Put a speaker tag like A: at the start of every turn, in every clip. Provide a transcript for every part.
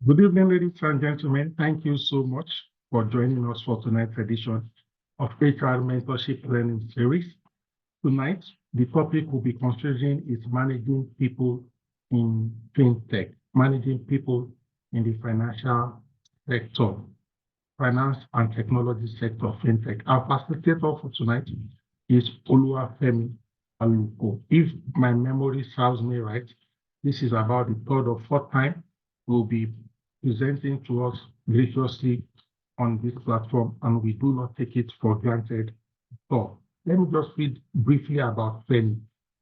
A: Good evening, ladies and gentlemen. Thank you so much for joining us for tonight's edition of HR Mentorship Learning Series. Tonight, the topic we'll be considering is managing people in fintech, managing people in the financial sector, finance and technology sector of fintech. Our facilitator for tonight is Oluwafemi Aluko. If my memory serves me right, this is about the third or fourth time we'll be presenting to us graciously on this platform, and we do not take it for granted. So let me just read briefly about Femi.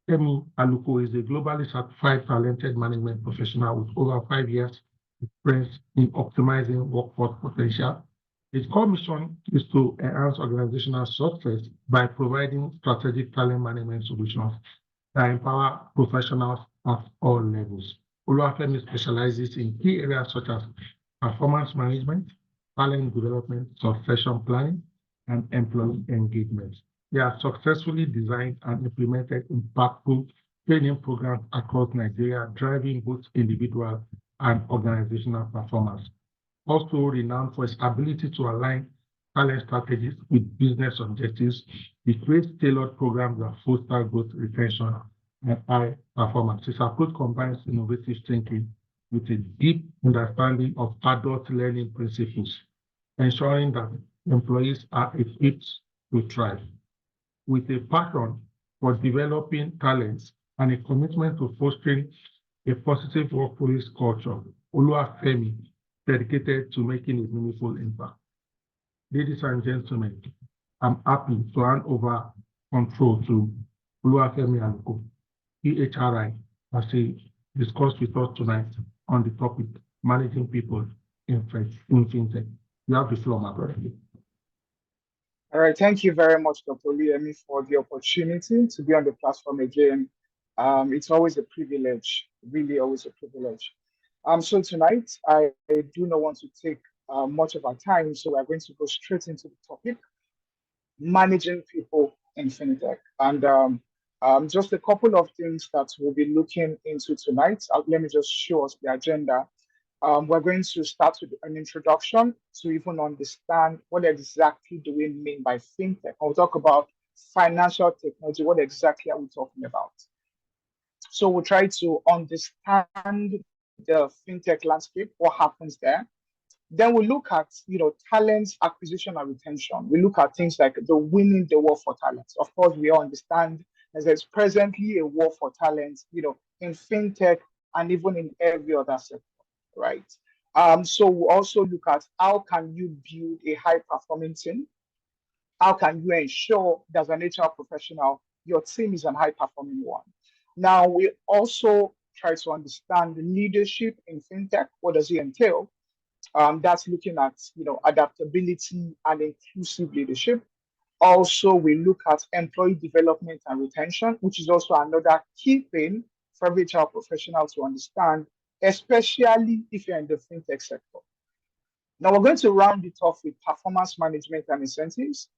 A: Femi Aluko is a globally certified talented management professional with over 5 years experience in optimizing workforce potential. His core mission is to enhance organizational success by providing strategic talent management solutions that empower professionals at all levels. Oluwafemi specializes in key areas such as performance management, talent development, succession planning, and employee engagement. He has successfully designed and implemented impactful training programs across Nigeria, driving both individual and organizational performance. Also renowned for his ability to align talent strategies with business objectives, he creates tailored programs that foster growth, retention, and high performance. His approach combines innovative thinking with a deep understanding of adult learning principles, ensuring that employees are equipped to thrive. With a passion for developing talents and a commitment to fostering a positive workplace culture, Oluwafemi is dedicated to making a meaningful impact. Ladies and gentlemen, I'm happy to hand over control to Oluwafemi Aluko, PHRI, as he discussed with us tonight on the topic managing people in fintech. You have the floor, my brother.
B: All right, thank you very much, Dr. Liemi, for the opportunity to be on the platform again. It's always a privilege, really always a privilege. So tonight, I do not want to take much of our time, so we're going to go straight into the topic, managing people in fintech. And just a couple of things that we'll be looking into tonight. Let me just show us the agenda. We're going to start with an introduction to even understand what exactly do we mean by fintech. We'll talk about financial technology. What exactly are we talking about? So we'll try to understand the fintech landscape, what happens there. Then we look at talent acquisition and retention. We look at things like the winning the war for talent. Of course, we all understand that there's presently a war for talent, in fintech and even in every other sector, right? So we also look at how can you build a high performing team? How can you ensure that as an HR professional, your team is a high performing one? Now, we also try to understand the leadership in fintech. What does it entail? That's looking at adaptability and inclusive leadership. Also, we look at employee development and retention, which is also another key thing for every HR professional to understand, especially if you're in the fintech sector. Now, we're going to round it off with performance management and incentives,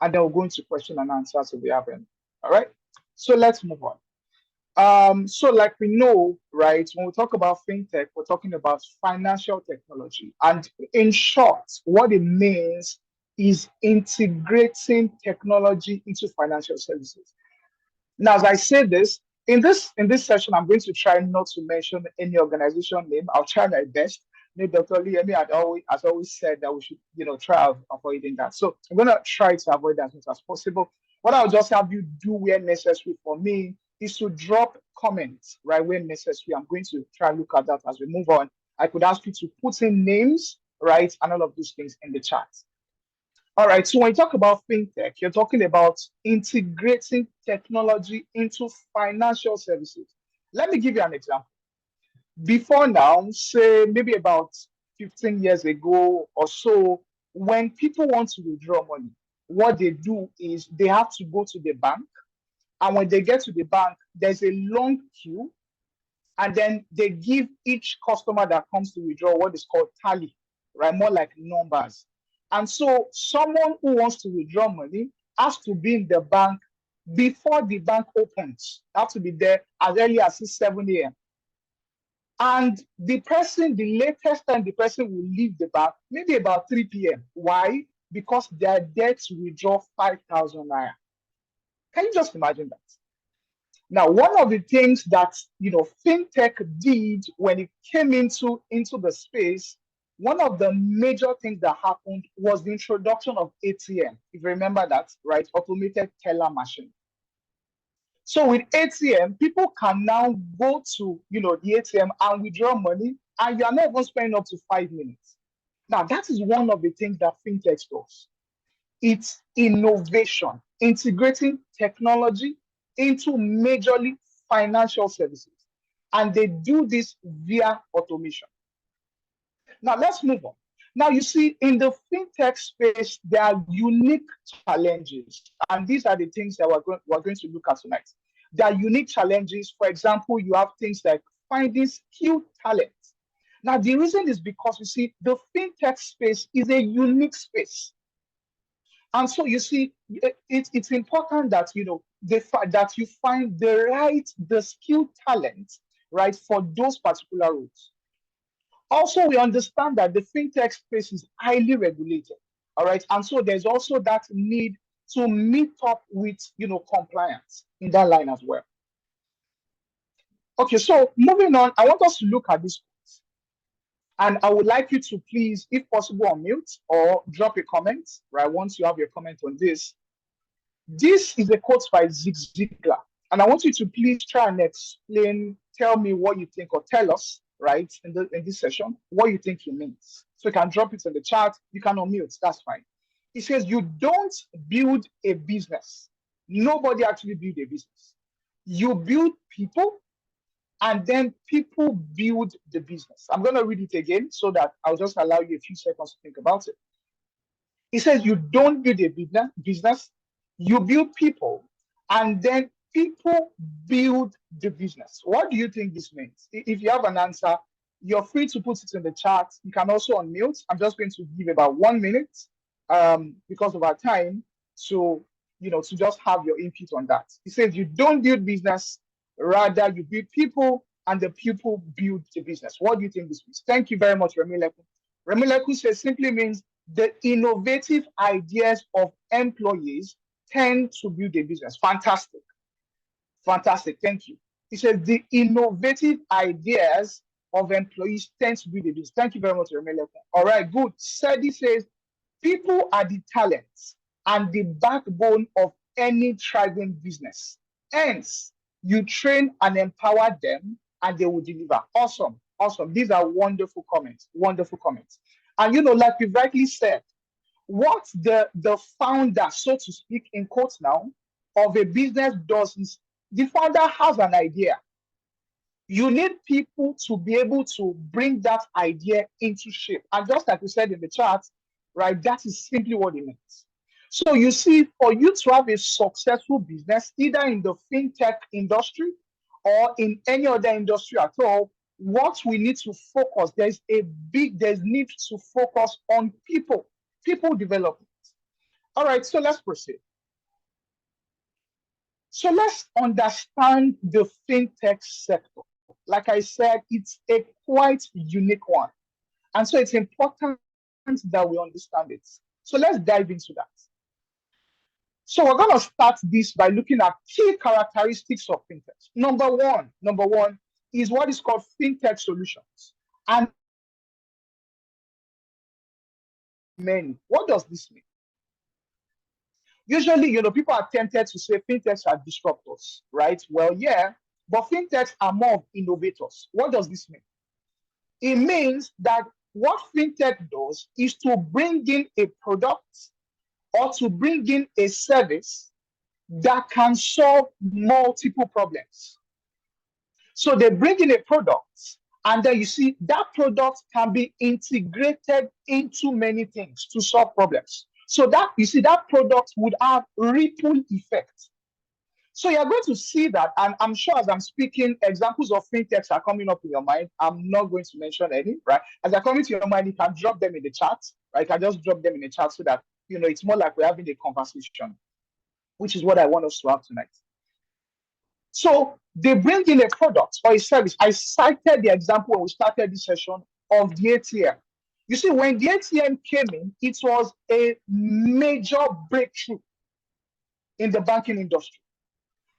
B: and then we'll go into question and answers if we have any. All right, so let's move on. So like we know, right, when we talk about fintech, we're talking about financial technology. And in short, what it means is integrating technology into financial services. Now, as I say this, in this session, I'm going to try not to mention any organization name. I'll try my best. Maybe Dr. Liemi has always said that we should, try avoiding that. So I'm going to try to avoid that as much as possible. What I'll just have you do where necessary for me is to drop comments, right, where necessary. I'm going to try and look at that as we move on. I could ask you to put in names, right, and all of those things in the chat. All right, so when you talk about fintech, you're talking about integrating technology into financial services. Let me give you an example. Before now, say maybe about 15 years ago or so, when people want to withdraw money, what they do is they have to go to the bank. And when they get to the bank, there's a long queue. And then they give each customer that comes to withdraw what is called tally, right? More like numbers. And so someone who wants to withdraw money has to be in the bank before the bank opens. They have to be there as early as 7 a.m. And the latest time the person will leave the bank, maybe about 3 p.m. Why? Because they are there to withdraw 5,000 naira. Can you just imagine that? Now, one of the things that fintech did when it came into the space, one of the major things that happened was the introduction of ATM. If you remember that, right? Automated teller machine. So with ATM, people can now go to the ATM and withdraw money, and you are not even spending up to 5 minutes. Now, that is one of the things that fintech does. It's innovation, integrating technology into majorly financial services. And they do this via automation. Now, let's move on. Now, you see, in the fintech space, there are unique challenges. And these are the things that we're going to look at tonight. There are unique challenges. For example, you have things like finding skilled talent. Now, the reason is because, you see, the fintech space is a unique space. And so, you see, it's important that, that you find the skilled talent, right, for those particular roles. Also, we understand that the fintech space is highly regulated, all right? And so there's also that need to meet up with, compliance in that line as well. Okay, so moving on, I want us to look at this. And I would like you to please, if possible, unmute or drop a comment, right, once you have your comment on this. This is a quote by Zig Zigler. And I want you to please try and tell me what you think, or tell us, right, in this session, what you think he means. So you can drop it in the chat, you can unmute, that's fine. He says, you don't build a business. Nobody actually build a business. You build people, and then people build the business. I'm going to read it again so that I'll just allow you a few seconds to think about it. He says, you don't build a business, you build people, and then people build the business. What do you think this means? If you have an answer, you're free to put it in the chat. You can also unmute. I'm just going to give about 1 minute because of our time. So, to just have your input on that. He says, you don't build business, rather you build people, and the people build the business. What do you think this means? Thank you very much, Remileku. Remileku says simply means the innovative ideas of employees tend to build a business. Fantastic. Fantastic. Thank you. He says the innovative ideas of employees tend to build a business. Thank you very much, Remileku. All right, good. Sadi says people are the talents and the backbone of any thriving business. Hence, you train and empower them, and they will deliver. Awesome. Awesome. These are wonderful comments. Wonderful comments. And like we rightly said, what the founder, so to speak, in quotes now, of a business does is the founder has an idea. You need people to be able to bring that idea into shape. And just like we said in the chat, right, that is simply what it means. So you see, for you to have a successful business, either in the fintech industry or in any other industry at all, what we need to focus, there's need to focus on people development. All right, so let's proceed. So let's understand the fintech sector. Like I said, it's a quite unique one. And so it's important that we understand it. So let's dive into that. So we're going to start this by looking at key characteristics of fintech. Number one is what is called fintech solutions. And many. What does this mean? Usually, people are tempted to say fintechs are disruptors, right? Well, yeah, but fintechs are more of innovators. What does this mean? It means that what fintech does is to bring in a product or to bring in a service that can solve multiple problems. So they bring in a product, and then you see that product can be integrated into many things to solve problems. So that you see that product would have ripple effect. So you're going to see that, and I'm sure as I'm speaking, examples of fintechs are coming up in your mind. I'm not going to mention any, right? As they're coming to your mind, you can drop them in the chat, right? You can just drop them in the chat so that it's more like we're having a conversation, which is what I want us to have tonight. So they bring in a product or a service. I cited the example when we started this session of the ATM. You see, when the ATM came in, it was a major breakthrough in the banking industry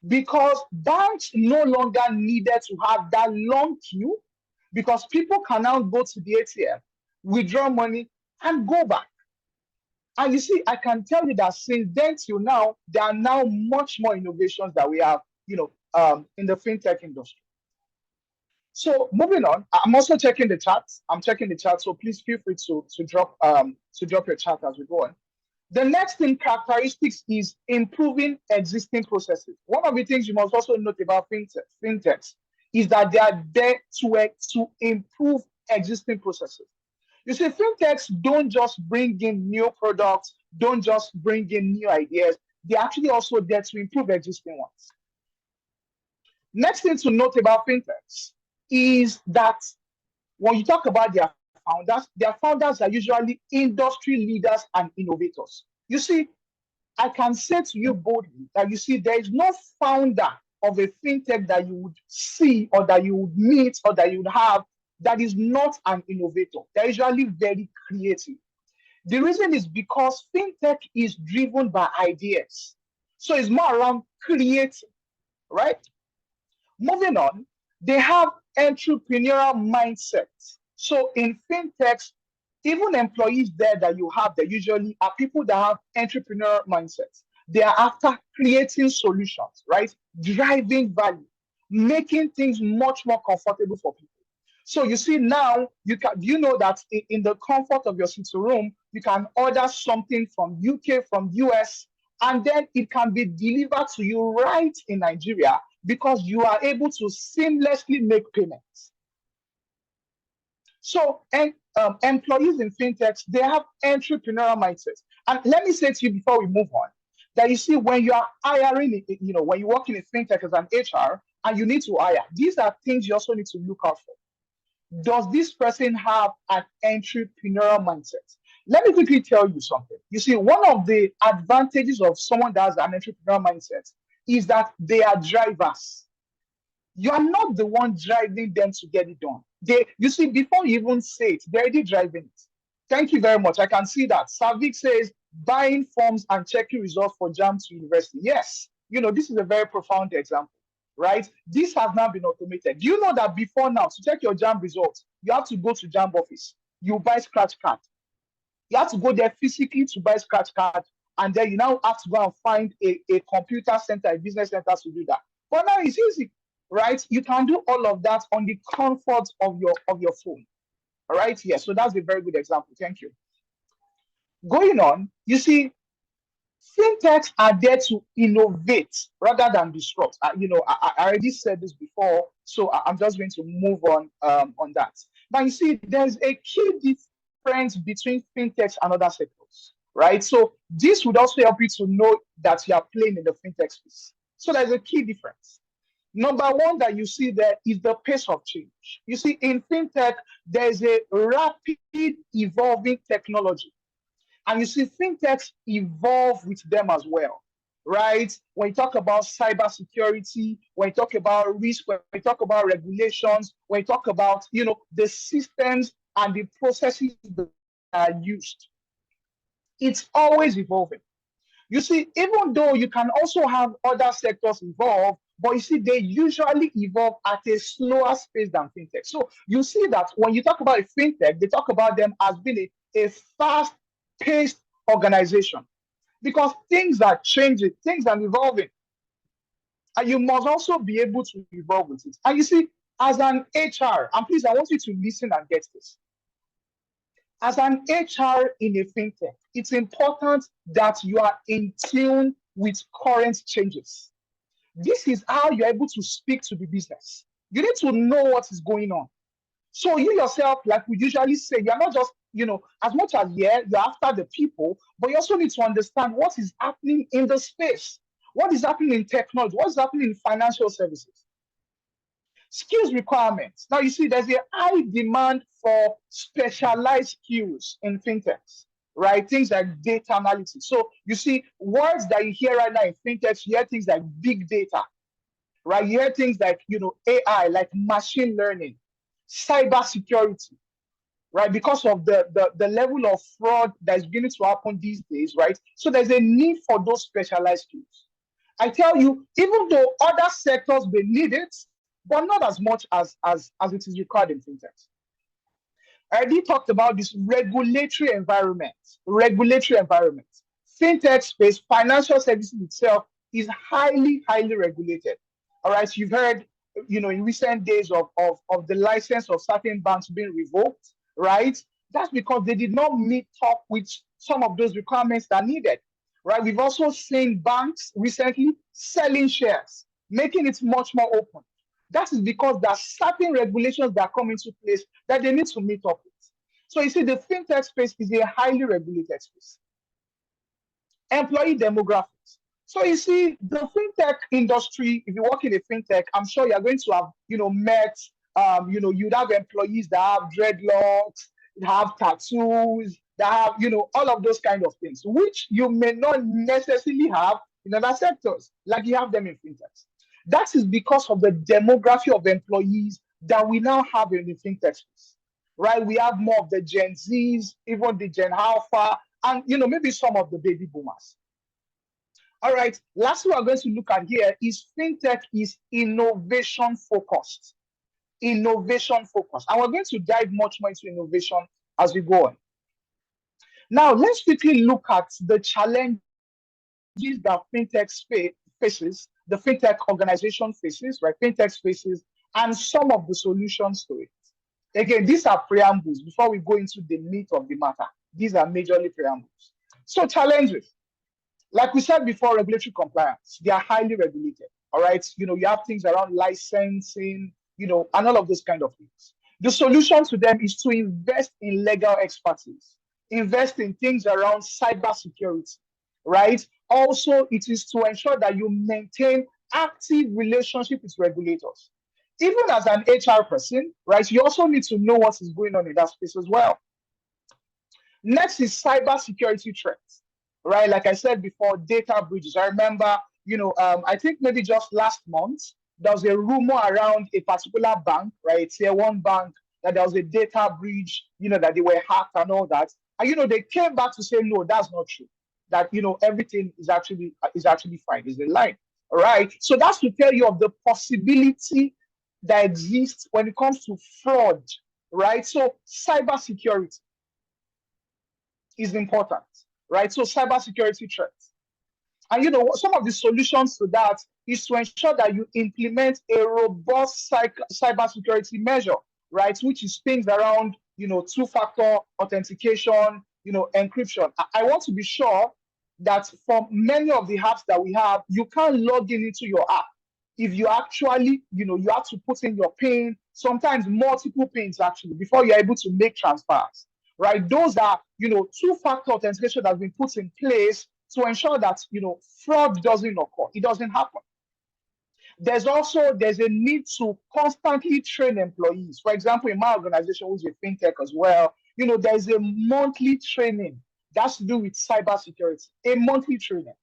B: because banks no longer needed to have that long queue because people can now go to the ATM, withdraw money, and go back. And you see, I can tell you that since then till now, there are now much more innovations that we have, in the fintech industry. So moving on, I'm also checking the chat. I'm checking the chat, so please feel free to drop your chat as we go on. The next thing, characteristics, is improving existing processes. One of the things you must also note about fintechs is that they are there to improve existing processes. You see, fintechs don't just bring in new products, don't just bring in new ideas. They're actually also there to improve existing ones. Next thing to note about fintechs is that when you talk about their founders are usually industry leaders and innovators. You see, I can say to you boldly that you see, there is no founder of a fintech that you would see or that you would meet or that you would have that is not an innovator. They're usually very creative. The reason is because fintech is driven by ideas. So it's more around creating, right? Moving on, they have entrepreneurial mindsets. So in fintechs, even employees there that you have, they usually are people that have entrepreneurial mindsets. They are after creating solutions, right? Driving value, making things much more comfortable for people. So you see now, you know that in the comfort of your sitting room, you can order something from UK, from US, and then it can be delivered to you right in Nigeria because you are able to seamlessly make payments. So, employees in fintechs, they have entrepreneurial mindsets. And let me say to you before we move on, that you see, when you are hiring, when you work in a fintech as an HR and you need to hire, these are things you also need to look out for. Does this person have an entrepreneurial mindset? Let me quickly tell you something. You see, one of the advantages of someone that has an entrepreneurial mindset is that they are drivers. You are not the one driving them to get it done. You see, before you even say it, they're already driving it. Thank you very much. I can see that. Savik says, buying forms and checking results for JAM to university. Yes, this is a very profound example, right? This has now been automated. Do you know that before now, to check your JAM results, you have to go to JAM office. You buy scratch card. You have to go there physically to buy scratch card. And then you now have to go and find a computer center, a business center to do that. But now it's easy, right? You can do all of that on the comfort of your phone. All right, yes. So that's a very good example. Thank you. Going on, you see, fintechs are there to innovate rather than disrupt. I already said this before, so I'm just going to move on that. Now, you see, there's a key difference between fintechs and other sectors, right? So this would also help you to know that you are playing in the fintech space. So there's a key difference. Number one that you see there is the pace of change. You see, in fintech, there's a rapid evolving technology. And you see, fintechs evolve with them as well, right? When you talk about cybersecurity, when you talk about risk, when you talk about regulations, when you talk about, the systems and the processes that are used, it's always evolving. You see, even though you can also have other sectors involved, but you see, they usually evolve at a slower pace than fintech. So you see that when you talk about a fintech, they talk about them as being a fast-paced organization because things are changing, things are evolving. And you must also be able to evolve with it. And you see, as an HR, and please, I want you to listen and get this. As an HR in a fintech, it's important that you are in tune with current changes. This is how you're able to speak to the business. You need to know what is going on. So you yourself, like we usually say, you're not just, as much as you're after the people, but you also need to understand what is happening in the space, what is happening in technology, what is happening in financial services. Skills requirements. Now, you see, there's a high demand for specialized skills in fintechs, right? Things like data analysis. So you see, words that you hear right now in fintechs, you hear things like big data, right? You hear things like, AI, like machine learning, cyber security, right? Because of the level of fraud that's beginning to happen these days, right? So there's a need for those specialized skills. I tell you, even though other sectors may need it, but not as much as it is required in fintech. I already talked about this regulatory environment. Regulatory environment. Fintech space, financial services itself is highly, highly regulated. All right, you've heard, in recent days of the license of certain banks being revoked, right? That's because they did not meet up with some of those requirements that are needed, right? We've also seen banks recently selling shares, making it much more open. That is because there are certain regulations that come into place that they need to meet up with. So you see, the fintech space is a highly regulated space. Employee demographics. So you see, the fintech industry, if you work in a fintech, I'm sure you're going to have, met, you'd have employees that have dreadlocks, that have tattoos, that have, all of those kind of things, which you may not necessarily have in other sectors, like you have them in fintechs. That is because of the demography of employees that we now have in the fintech space, right? We have more of the Gen Zs, even the Gen Alpha, and maybe some of the baby boomers. All right, lastly, we're going to look at here is fintech is innovation focused. Innovation focused. And we're going to dive much more into innovation as we go on. Now, let's quickly look at the challenges that fintech faces, the fintech organization faces, right? Fintech faces, and some of the solutions to it. Again, these are preambles before we go into the meat of the matter. These are majorly preambles. So challenges, like we said before, regulatory compliance, they are highly regulated. All right, you have things around licensing, and all of those kind of things. The solution to them is to invest in legal expertise, invest in things around cyber security, right? Also, it is to ensure that you maintain active relationship with regulators. Even as an HR person, right, you also need to know what is going on in that space as well. Next is cyber security threats, right? Like I said before, data breaches. I remember, I think maybe just last month, there was a rumor around a particular bank, right? Tier 1 bank, that there was a data breach, that they were hacked and all that. And, they came back to say, no, that's not true. That, everything is actually fine, is in line. All right. So that's to tell you of the possibility that exists when it comes to fraud, right? So cybersecurity is important, right? So cybersecurity threats. And some of the solutions to that is to ensure that you implement a robust cybersecurity measure, right? Which is things around, two-factor authentication, encryption. I want to be sure that for many of the apps that we have, you can't log in into your app. If you actually, you have to put in your PIN, sometimes multiple PINs actually, before you're able to make transfers, right? Those are, two-factor authentication that has been put in place to ensure that, fraud doesn't occur. It doesn't happen. There's a need to constantly train employees. For example, in my organization, which is a fintech as well, there's a monthly training that's to do with cybersecurity, a monthly training.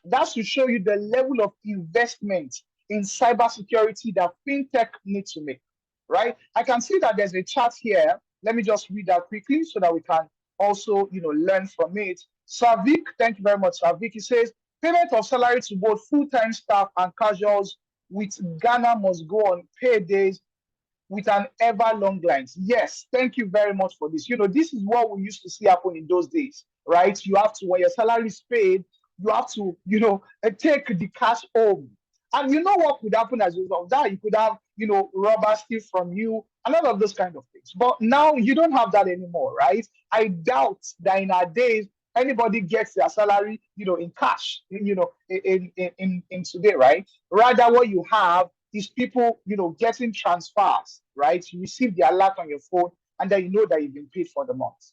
B: That's to show you the level of investment in cybersecurity that fintech needs to make, right? I can see that there's a chart here. Let me just read that quickly so that we can also, learn from it. Savik, thank you very much, Savik. He says, payment of salary to both full-time staff and casuals with Ghana must go on paydays with an ever long lines. Yes, thank you very much for this. This is what we used to see happen in those days, right? You have to, when your salary is paid, you have to, take the cash home. And you know what could happen as a result of that? You could have, robbers steal from you, and all of those kind of things. But now you don't have that anymore, right? I doubt that in our days, anybody gets their salary, in cash, in today, right? Rather, what you have is people, getting transfers, right? You receive the alert on your phone, and then you know that you've been paid for the month.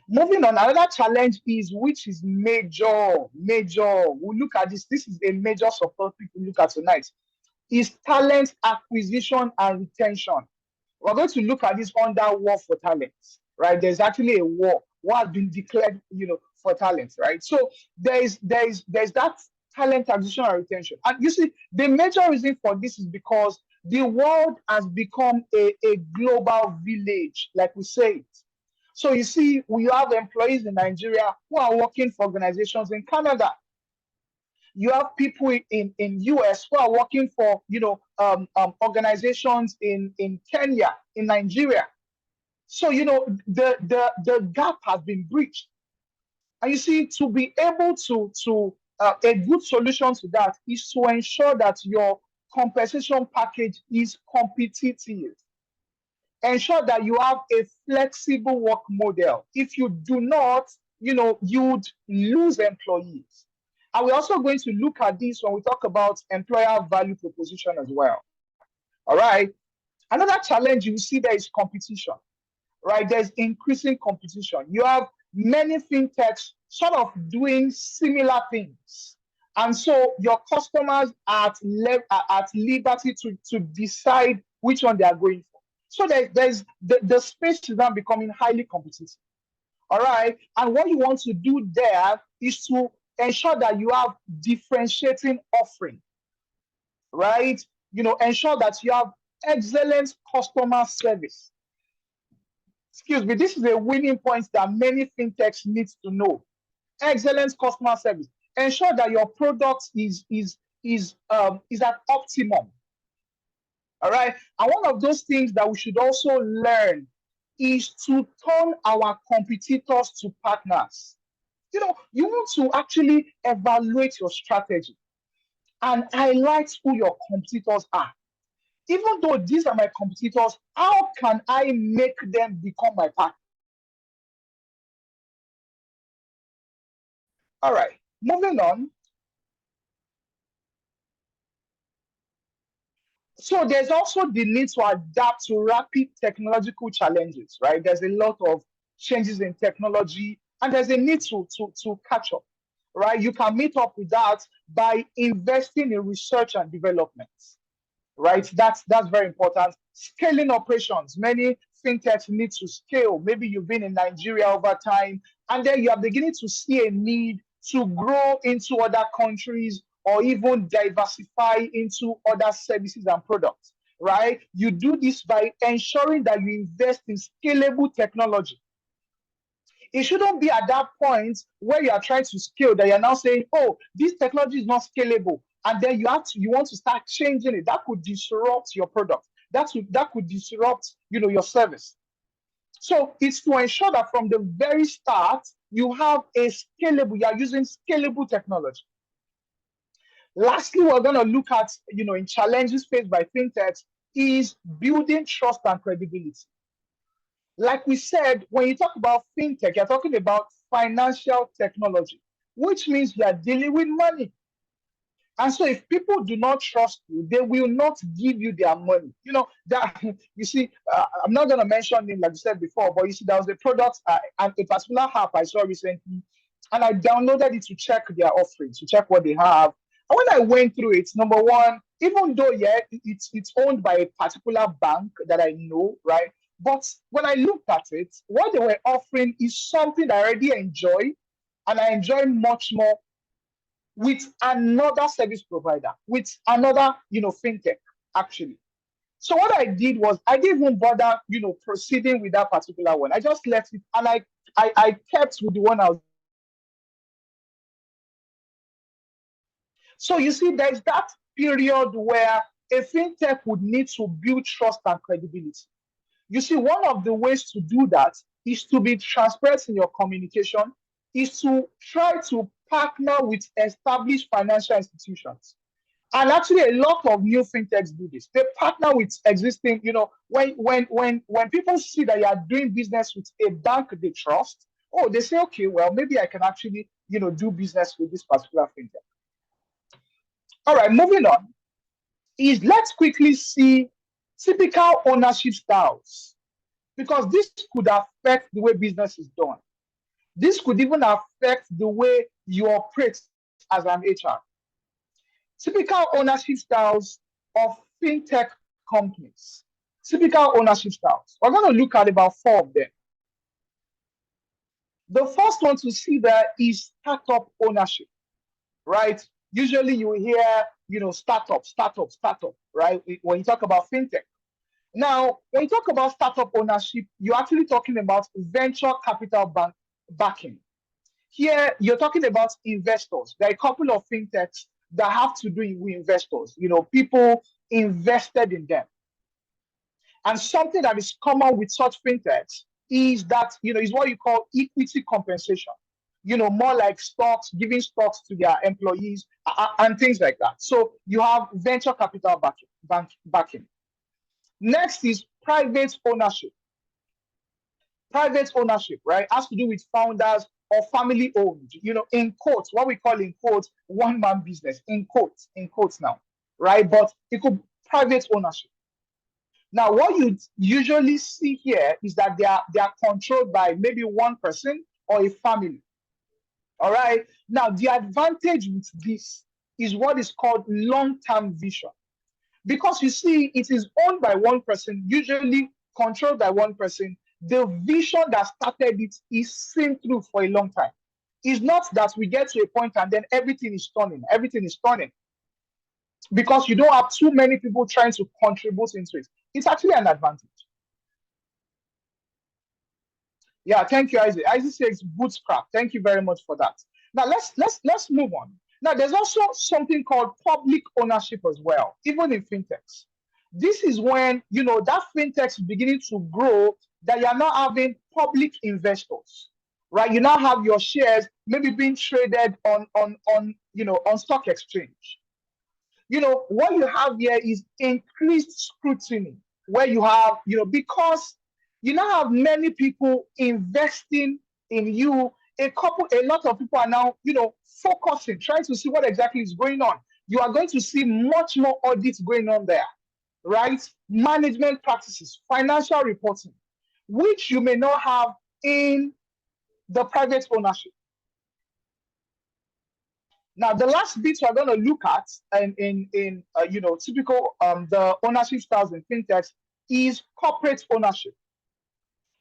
B: Moving on, another challenge is, which is major. We'll look at this. This is a major support we look at tonight, is talent acquisition and retention. We're going to look at this under war for talents, right? There's actually a war has been declared, for talents, right? So there's that talent acquisition and retention. And you see, the major reason for this is because the world has become a global village, like we say it. So you see, we have employees in Nigeria who are working for organizations in Canada. You have people in US who are working for organizations in Kenya, in Nigeria. So the gap has been breached. And you see, to be able to a good solution to that is to ensure that your compensation package is competitive. Ensure that you have a flexible work model. If you do not, you'd lose employees. And we're also going to look at this when we talk about employer value proposition as well. All right. Another challenge you see there is competition, right? There's increasing competition. You have many fintechs sort of doing similar things. And so your customers are at liberty to decide which one they are going for. So there's the space is now becoming highly competitive. All right. And what you want to do there is to ensure that you have differentiating offering, right? Ensure that you have excellent customer service. Excuse me, this is a winning point that many fintechs need to know. Excellent customer service. Ensure that your product is at optimum. All right. And one of those things that we should also learn is to turn our competitors to partners. You want to actually evaluate your strategy and highlight who your competitors are. Even though these are my competitors, how can I make them become my partner? All right, moving on. So there's also the need to adapt to rapid technological challenges, right? There's a lot of changes in technology, and there's a need to catch up, right? You can meet up with that by investing in research and development, right? That's very important. Scaling operations. Many fintechs need to scale. Maybe you've been in Nigeria over time, and then you are beginning to see a need to grow into other countries or even diversify into other services and products, right? You do this by ensuring that you invest in scalable technology. It shouldn't be at that point where you are trying to scale that you're now saying, oh, this technology is not scalable. And then you want to start changing it. That could disrupt your product. That could disrupt, your service. So it's to ensure that from the very start, you are using scalable technology. Lastly, we're going to look at, in challenges faced by fintechs is building trust and credibility. Like we said, when you talk about fintech, you're talking about financial technology, which means you are dealing with money. And so if people do not trust you, they will not give you their money. I'm not going to mention it like you said before, but you see, there was a product and a particular app I saw recently, and I downloaded it to check their offerings, to check what they have. And when I went through it, number one, even though, it's owned by a particular bank that I know, right? But when I looked at it, what they were offering is something that I already enjoy, and I enjoy much more with another service provider, with another, fintech, actually. So what I did was I didn't even bother, proceeding with that particular one. I just left it, and I kept with the one I was. So you see, there's that period where a fintech would need to build trust and credibility. You see, one of the ways to do that is to be transparent in your communication, is to try to partner with established financial institutions. And actually, a lot of new fintechs do this. They partner with existing, when people see that you are doing business with a bank they trust, they say, okay, well, maybe I can actually, do business with this particular fintech. All right, moving on. Let's quickly see typical ownership styles, because this could affect the way business is done. This could even affect the way you operate as an HR. Typical ownership styles of fintech companies. Typical ownership styles. We're going to look at about 4 of them. The first one to see there is startup ownership, right? Usually you hear, startup, right? When you talk about fintech. Now, when you talk about startup ownership, you're actually talking about venture capital backing. Here, you're talking about investors. There are a couple of fintechs that have to do with investors, people invested in them. And something that is common with such fintechs is that, is what you call equity compensation. More like stocks, giving stocks to their employees and things like that. So you have venture capital backing. Next is private ownership. Private ownership, right, has to do with founders or family owned, in quotes, what we call in quotes, one man business, in quotes now, right? But it could private ownership. Now, what you usually see here is that they are controlled by maybe one person or a family. All right. Now, the advantage with this is what is called long-term vision. Because you see, it is owned by one person, usually controlled by one person. The vision that started it is seen through for a long time. It's not that we get to a point and then everything is turning. Because you don't have too many people trying to contribute into it. It's actually an advantage. Yeah, thank you, Isaac. Isaac says bootstrap. Thank you very much for that. Now let's move on. Now there's also something called public ownership as well, even in fintechs. This is when that fintechs is beginning to grow, that you're not having public investors, right? You now have your shares maybe being traded on stock exchange. What you have here is increased scrutiny, where you have, because you now have many people investing in you. A lot of people are now, focusing, trying to see what exactly is going on. You are going to see much more audits going on there, right? Management practices, financial reporting, which you may not have in the private ownership. Now, the last bit we're going to look at in typical the ownership styles in fintechs is corporate ownership.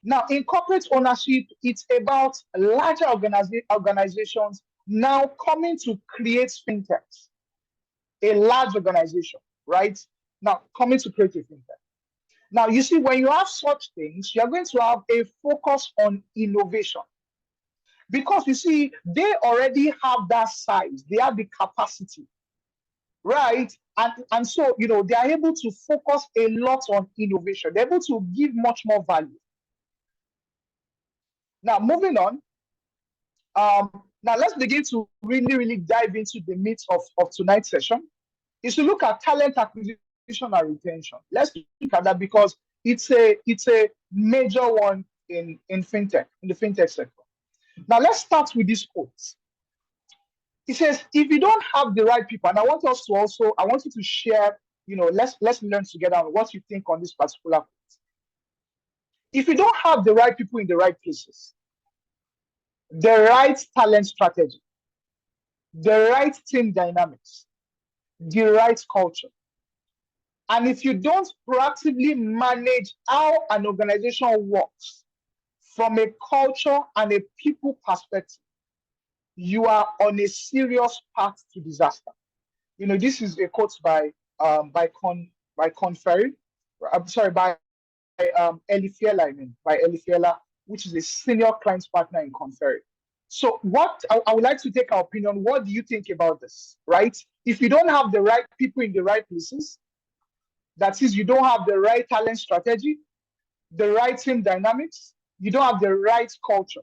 B: Now, in corporate ownership, it's about larger organizations now coming to create fintechs. A large organization, right? Now, coming to create a fintech. Now, you see, when you have such things, you're going to have a focus on innovation. Because you see, they already have that size, they have the capacity, right? And so, they are able to focus a lot on innovation. They're able to give much more value. Now, moving on. Now, let's begin to really dive into the meat of tonight's session. Is to look at talent acquisition and retention. Let's look at that because it's a major one in fintech, in the fintech sector. Now, let's start with this quote. It says, if you don't have the right people, and I want you to share, let's learn together on what you think on this particular quote. If you don't have the right people in the right places, the right talent strategy, the right team dynamics, the right culture, and if you don't proactively manage how an organization works from a culture and a people perspective, you are on a serious path to disaster. This is a quote by Conferry. I'm sorry, by Elifiela, which is a senior client partner in Conferry. So what I would like to take our opinion. What do you think about this, right? If you don't have the right people in the right places, that is, you don't have the right talent strategy, the right team dynamics, you don't have the right culture.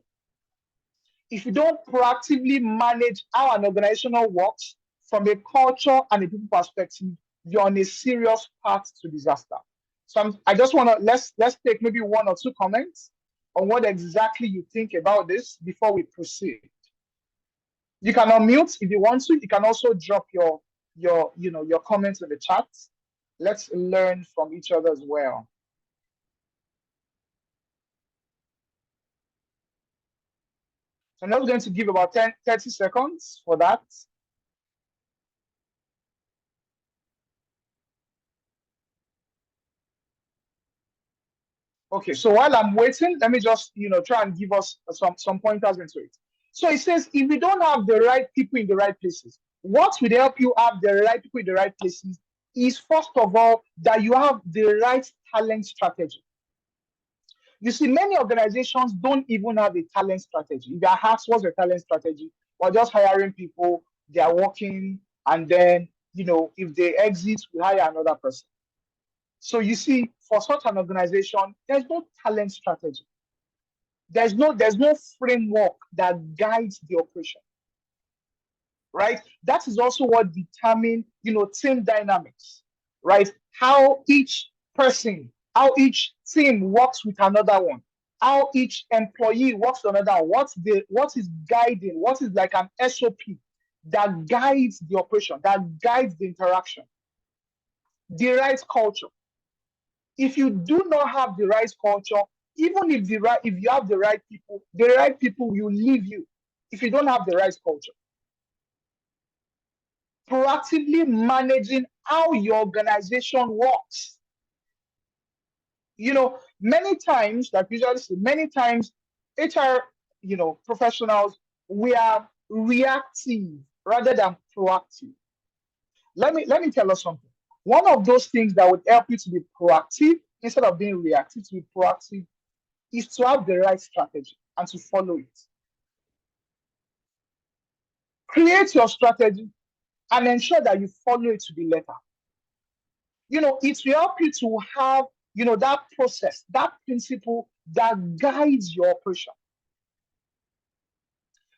B: If you don't proactively manage how an organization works from a culture and a people perspective, you're on a serious path to disaster. So I just want to let's take maybe one or two comments on what exactly you think about this before we proceed. You can unmute if you want to. You can also drop your comments in the chat. Let's learn from each other as well. So I'm just going to give about 30 seconds for that. Okay, so while I'm waiting, let me just try and give us some pointers into it. So it says, if you don't have the right people in the right places, what will help you have the right people in the right places is, first of all, that you have the right talent strategy. You see, many organizations don't even have a talent strategy. If you're asked what's your talent strategy, we're just hiring people, they are working, and then, if they exit, we hire another person. So you see, for such an organization, there's no talent strategy. There's no framework that guides the operation, right? That is also what determines, team dynamics, right? How each person, how each team works with another one, how each employee works with another one, what is guiding, what is like an SOP that guides the operation, that guides the interaction. The right culture. If you do not have the right culture, even if you have the right people will leave you if you don't have the right culture. Proactively managing how your organization works. Many times, like usually say, many times HR, professionals, we are reactive rather than proactive. Let me tell us something. One of those things that would help you to be proactive instead of being reactive, to be proactive, is to have the right strategy and to follow it. Create your strategy and ensure that you follow it to the letter. It will help you to have, that process, that principle that guides your operation.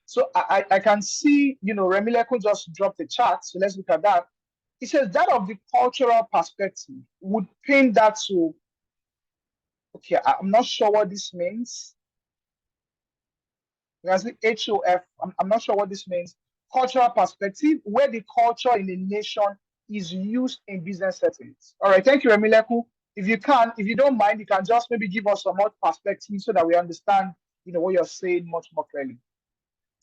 B: So I can see, Remileko just dropped the chart. So let's look at that. It says that of the cultural perspective would paint that to, okay, I'm not sure what this means. There's the HOF. I'm not sure what this means. Cultural perspective, where the culture in a nation is used in business settings. All right, thank you, Remileku. If you don't mind, you can just maybe give us some more perspective so that we understand, what you're saying much more clearly.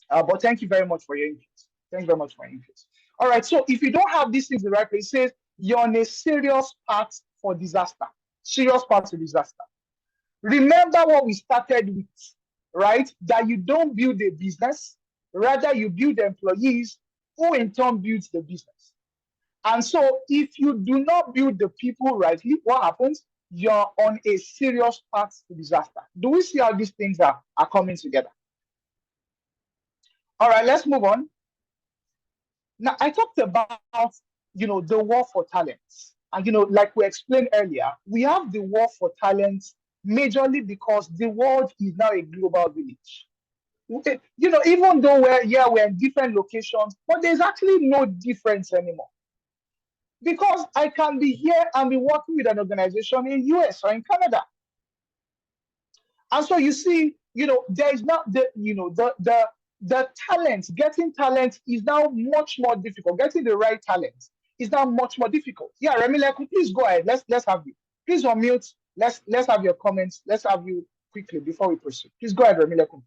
B: But thank you very much for your input. Thank you very much for your input. All right, so if you don't have these things in the right place, it says you're on a serious path for disaster. Serious path to disaster. Remember what we started with, right? That you don't build a business, rather you build employees who in turn builds the business. And so if you do not build the people rightly, what happens? You're on a serious path to disaster. Do we see how these things are coming together? All right, let's move on. Now, I talked about, the war for talents. And, like we explained earlier, we have the war for talents majorly because the world is now a global village. Even though we're in different locations, but there's actually no difference anymore. Because I can be here and be working with an organization in US or in Canada. And so you see, there is not the talent, getting talent is now much more difficult. Getting the right talent is now much more difficult. Yeah, Remileku, please go ahead. Let's have you. Please unmute. Let's have your comments. Let's have you quickly before we proceed. Please go ahead, Remileku.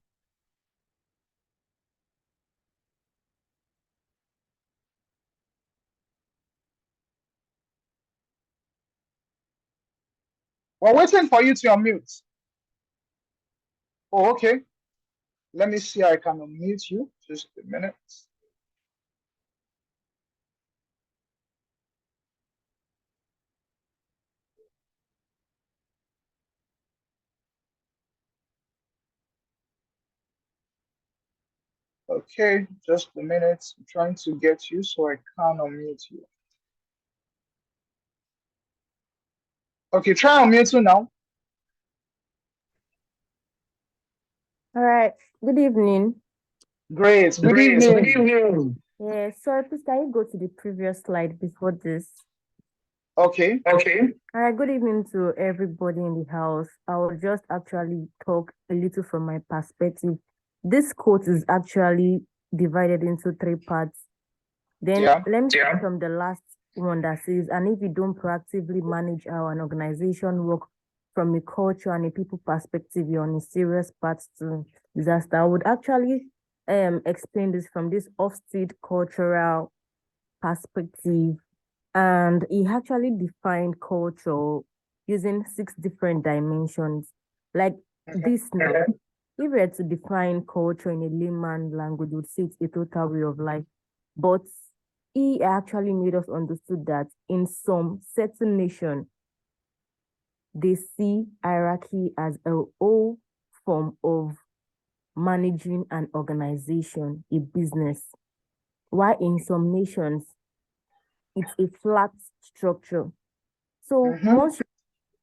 B: We're waiting for you to unmute. Oh, okay. Let me see. I can unmute you. Just a minute. Okay, just a minute. I'm trying to get you so I can unmute you. Okay, try unmute you now.
C: All right. Good evening.
B: Great. Good evening.
C: Yeah, sorry, please can you go to the previous slide before this?
B: Okay.
C: All right, good evening to everybody in the house. I will just actually talk a little from my perspective. This quote is actually divided into 3 parts. Then let me start from the last one that says, and if you don't proactively manage how an organization work from a culture and a people perspective, you're on a serious path to disaster. I would actually explain this from this Ofsted cultural perspective. And he actually defined culture using 6 different dimensions. Like this now, if we were to define culture in a layman language, we would say it's a total way of life. But he actually made us understood that in some certain nation, they see hierarchy as a whole form of managing an organization, a business, while in some nations, it's a flat structure. So once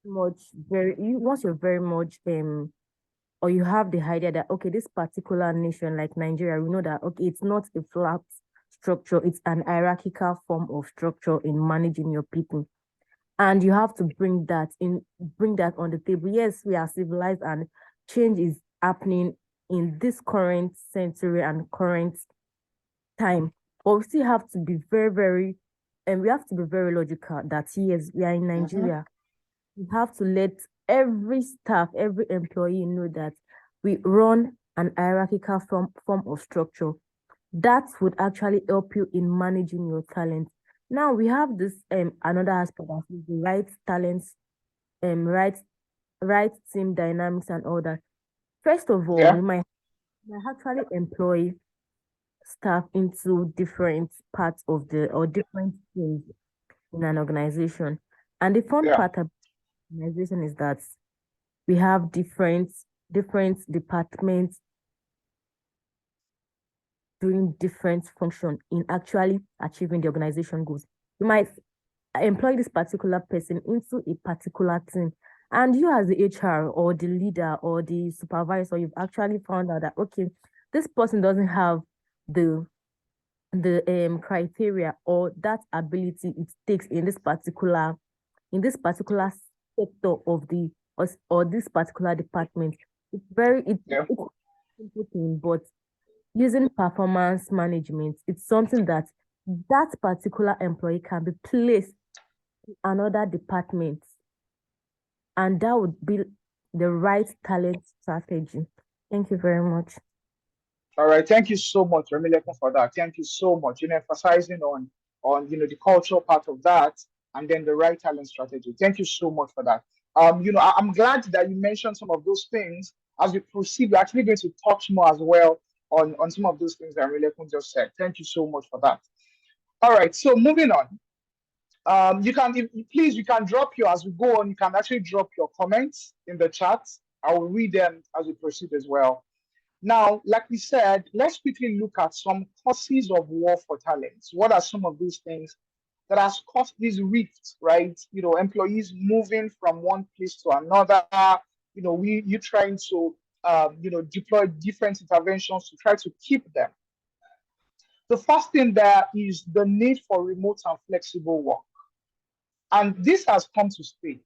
C: you're very much or you have the idea that okay, this particular nation like Nigeria, we know that okay, it's not a flat structure, it's an hierarchical form of structure in managing your people. And you have to bring that on the table. Yes, we are civilized and change is happening in this current century and current time. But we still have to be very, very, and we have to be very logical that yes, we are in Nigeria. We have to let every staff, every employee know that we run an hierarchical form of structure. That would actually help you in managing your talent. Now we have this another aspect of the right talents, right team dynamics and all that. First of all, we might actually employ staff into different parts of or different teams in an organization. And the fun part of organization is that we have different departments doing different function in actually achieving the organization goals. You might employ this particular person into a particular team, and you as the HR or the leader or the supervisor, you've actually found out that okay, this person doesn't have the criteria or that ability it takes in this particular sector of the or this particular department. It's it's a simple thing, but using performance management, it's something that particular employee can be placed in another department, and that would be the right talent strategy. Thank you very much.
B: All right, thank you so much, Remilekun, for that. Thank you so much. Emphasizing on the cultural part of that, and then the right talent strategy. Thank you so much for that. I'm glad that you mentioned some of those things. As we proceed, we're actually going to touch more as well on some of those things that Remilekun just said. Thank you so much for that. All right, so moving on. You can drop as we go on. You can actually drop your comments in the chat. I will read them as we proceed as well. Now, like we said, let's quickly look at some causes of war for talents. What are some of those things that has caused these rifts, right? Employees moving from one place to another. You trying to, deploy different interventions to try to keep them. The first thing there is the need for remote and flexible work. And this has come to stay,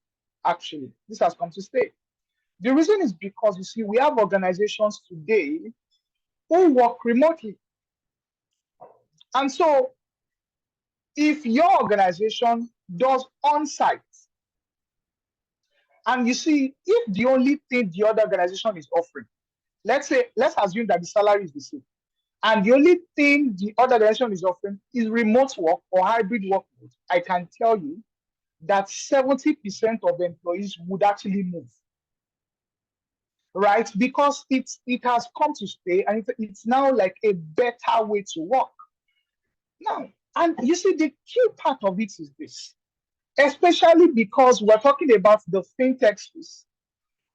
B: actually. This has come to stay. The reason is because, you see, we have organizations today who work remotely. And so, if your organization does on-site, and you see, if the only thing the other organization is offering, let's assume that the salary is the same, and the only thing the other organization is offering is remote work or hybrid work, I can tell you that 70% of employees would actually move. Right? Because it has come to stay, and it's now like a better way to work. Now, and you see, the key part of it is this, especially because we're talking about the fintech space.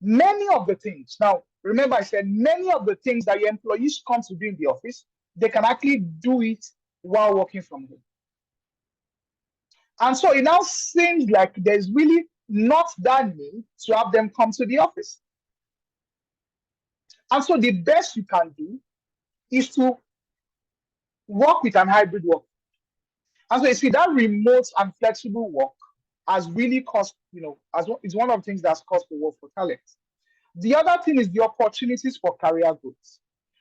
B: Many of the things, now, remember I said many of the things that your employees come to do in the office, they can actually do it while working from home. And so it now seems like there's really not that need to have them come to the office. And so the best you can do is to work with an hybrid work. And so you see that remote and flexible work has really caused, it's one of the things that's caused the war for talent. The other thing is the opportunities for career growth.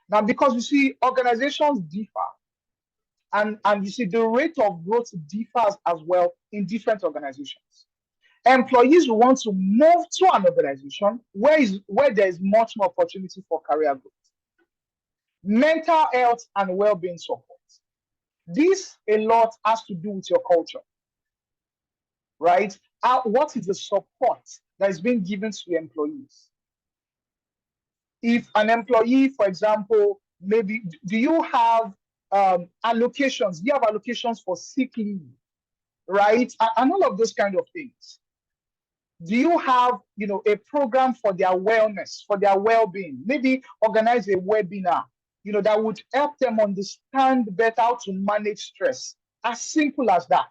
B: Now, because you see, organizations differ, and you see the rate of growth differs as well in different organizations. Employees want to move to an organization where there is much more opportunity for career growth. Mental health and well-being support. This a lot has to do with your culture, right? What is the support that is being given to your employees? If an employee, for example, maybe do you have allocations? Do you have allocations for sick leave, right? And all of those kind of things. Do you have, a program for their wellness, for their well-being? Maybe organize a webinar, that would help them understand better how to manage stress. As simple as that.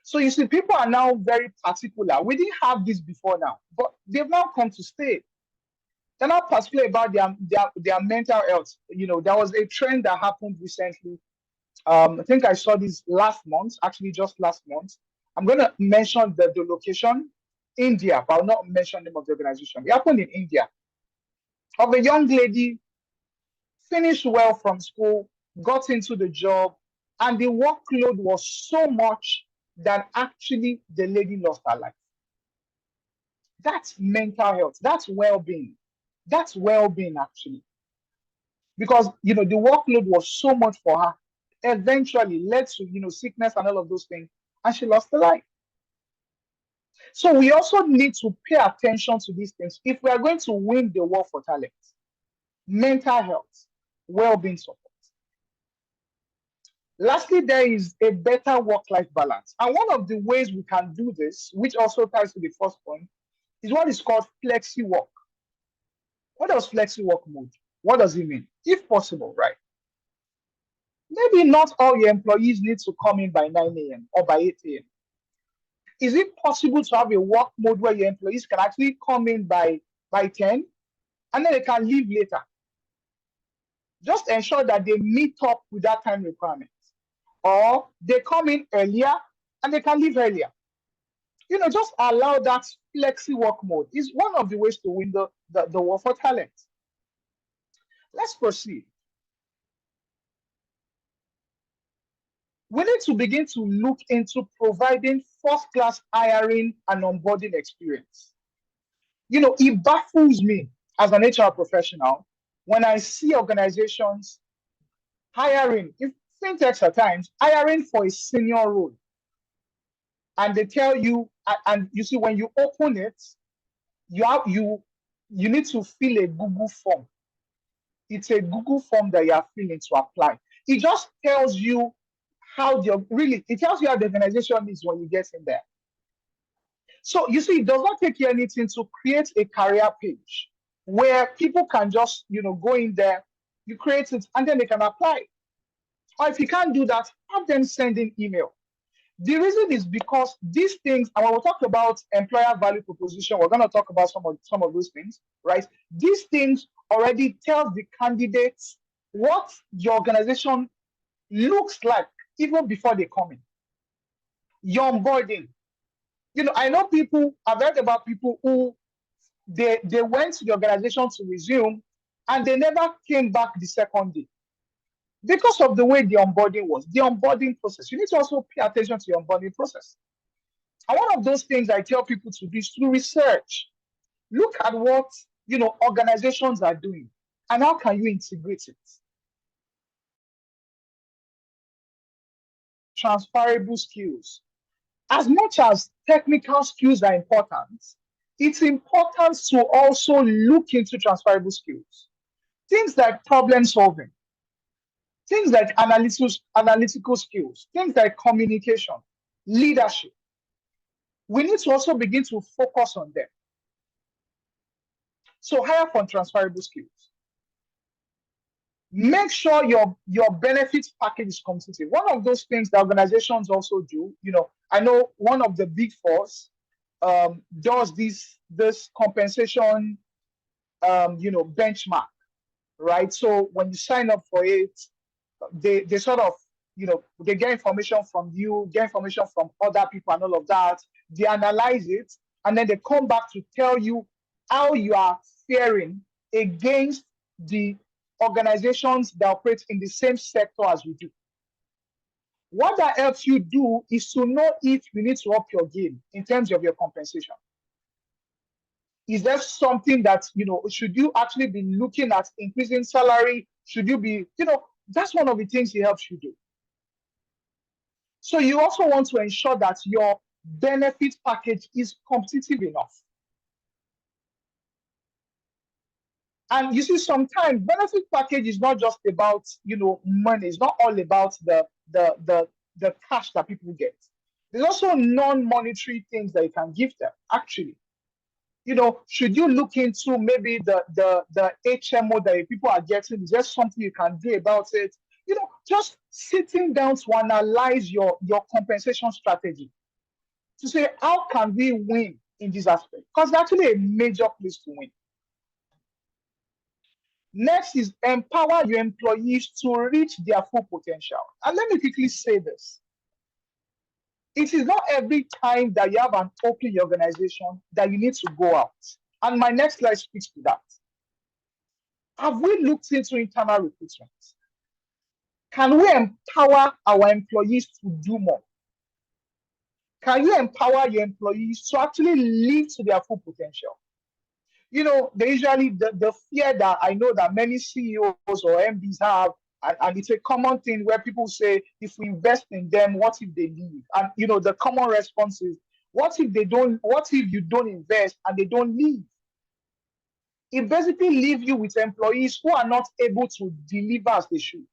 B: So you see, people are now very particular. We didn't have this before now, but they've now come to stay. They're not particular about their mental health. There was a trend that happened recently. I think I saw this last month, actually just last month. I'm going to mention the location, India, but I'll not mention the name of the organization. It happened in India. Of a young lady, finished well from school, got into the job, and the workload was so much that actually the lady lost her life. That's mental health. That's well-being. That's well-being, actually. Because, the workload was so much for her, eventually led to, sickness and all of those things, and she lost her life. So we also need to pay attention to these things if we are going to win the war for talent. Mental health, well-being support. Lastly, there is a better work-life balance. And one of the ways we can do this, which also ties to the first point, is what is called flexi work. What does flexi work mean? What does it mean? If possible, right? Maybe not all your employees need to come in by 9 a.m. or by 8 a.m. Is it possible to have a work mode where your employees can actually come in by 10 and then they can leave later? Just ensure that they meet up with that time requirement. Or they come in earlier and they can leave earlier. Just allow that flexi work mode is one of the ways to win the war for talent. Let's proceed. We need to begin to look into providing first-class hiring and onboarding experience. It baffles me as an HR professional when I see organizations hiring, if fintechs at times, hiring for a senior role. And they tell you, and you see, when you open it, you need to fill a Google form. It's a Google form that you are filling to apply. It just tells you it tells you how the organization is when you get in there. So you see, it does not take you anything to create a career page where people can just, go in there, you create it, and then they can apply. Or if you can't do that, have them send an email. The reason is because these things, and when we talk about employer value proposition, we're going to talk about some of those things, right? These things already tell the candidates what your organization looks like even before they come in. Your onboarding. I know I've heard about people who they went to the organization to resume and they never came back the second day because of the way the onboarding was, the onboarding process. You need to also pay attention to your onboarding process. And one of those things I tell people to do is to research. Look at what organizations are doing and how can you integrate it. Transferable skills. As much as technical skills are important, it's important to also look into transferable skills. Things like problem solving, things like analytical skills, things like communication, leadership. We need to also begin to focus on them. So hire for transferable skills. Make sure your benefits package is competitive. One of those things that organizations also do, I know one of the big fours does this compensation, benchmark, right? So when you sign up for it, they sort of, they get information from you, get information from other people and all of that. They analyze it, and then they come back to tell you how you are faring against the organizations that operate in the same sector as you do. What that helps you do is to know if you need to up your game in terms of your compensation. Is there something that, should you actually be looking at increasing salary? Should you be, that's one of the things it helps you do. So you also want to ensure that your benefit package is competitive enough. And you see, sometimes benefit package is not just about, money. It's not all about the cash that people get. There's also non-monetary things that you can give them. Actually, should you look into maybe the HMO that people are getting? Is there something you can do about it? Just sitting down to analyze your compensation strategy to say, how can we win in this aspect? Because it's actually a major place to win. Next is empower your employees to reach their full potential. And let me quickly say this. It is not every time that you have an open organization that you need to go out. And my next slide speaks to that. Have we looked into internal recruitment? Can we empower our employees to do more? Can you empower your employees to actually live to their full potential? They usually, the fear that I know that many CEOs or MDs have, and it's a common thing where people say, if we invest in them, what if they leave? And the common response is, what if you don't invest and they don't leave? It basically leaves you with employees who are not able to deliver as they should.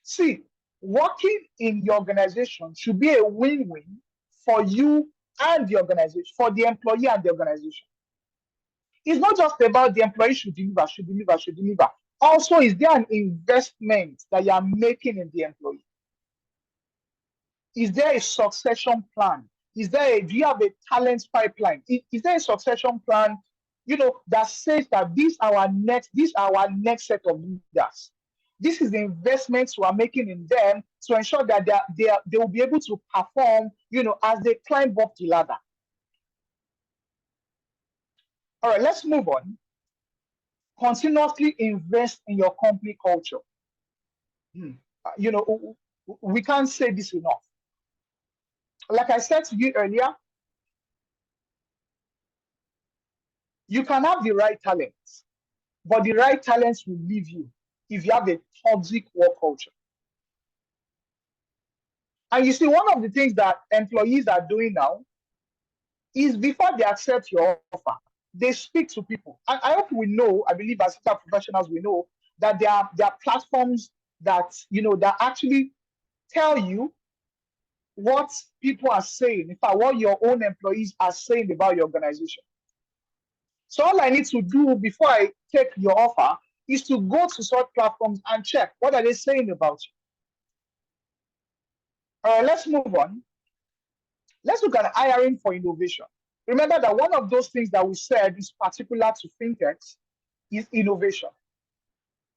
B: See, working in the organization should be a win-win for you and the organization, for the employee and the organization. It's not just about the employee should deliver. Also, is there an investment that you are making in the employee? Is there a succession plan? Do you have a talent pipeline? Is there a succession plan, that says that these are our next set of leaders? This is the investments we are making in them to ensure that they will be able to perform, as they climb up the ladder. All right, let's move on. Continuously invest in your company culture. We can't say this enough. Like I said to you earlier, you can have the right talents, but the right talents will leave you if you have a toxic work culture. And you see, one of the things that employees are doing now is before they accept your offer, they speak to people. And I hope we know, I believe as HR professionals, we know that there are platforms that, that actually tell you what people are saying, in fact, what your own employees are saying about your organization. So all I need to do before I take your offer is to go to such platforms and check what are they saying about you. All right, let's move on. Let's look at hiring for innovation. Remember that one of those things that we said is particular to fintechs is innovation.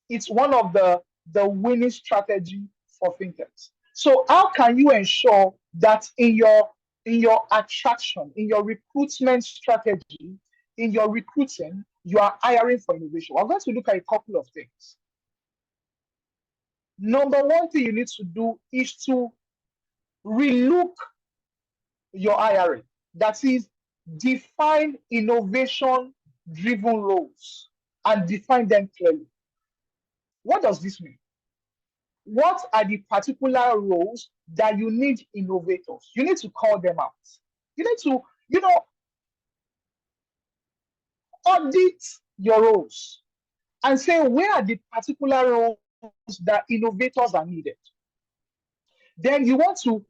B: It's one of the winning strategy for fintechs. So how can you ensure that in your attraction, in your recruitment strategy, in your recruiting, you are hiring for innovation? We're going to look at a couple of things. Number one thing you need to do is to relook your hiring. That is, define innovation-driven roles and define them clearly. What does this mean? What are the particular roles that you need innovators? You need to call them out. You need to, audit your roles and say, where are the particular roles that innovators are needed? Then you want to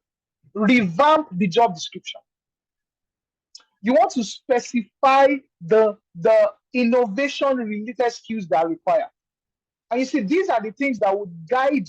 B: revamp the job description. You want to specify the innovation-related skills that are required. And you see, these are the things that would guide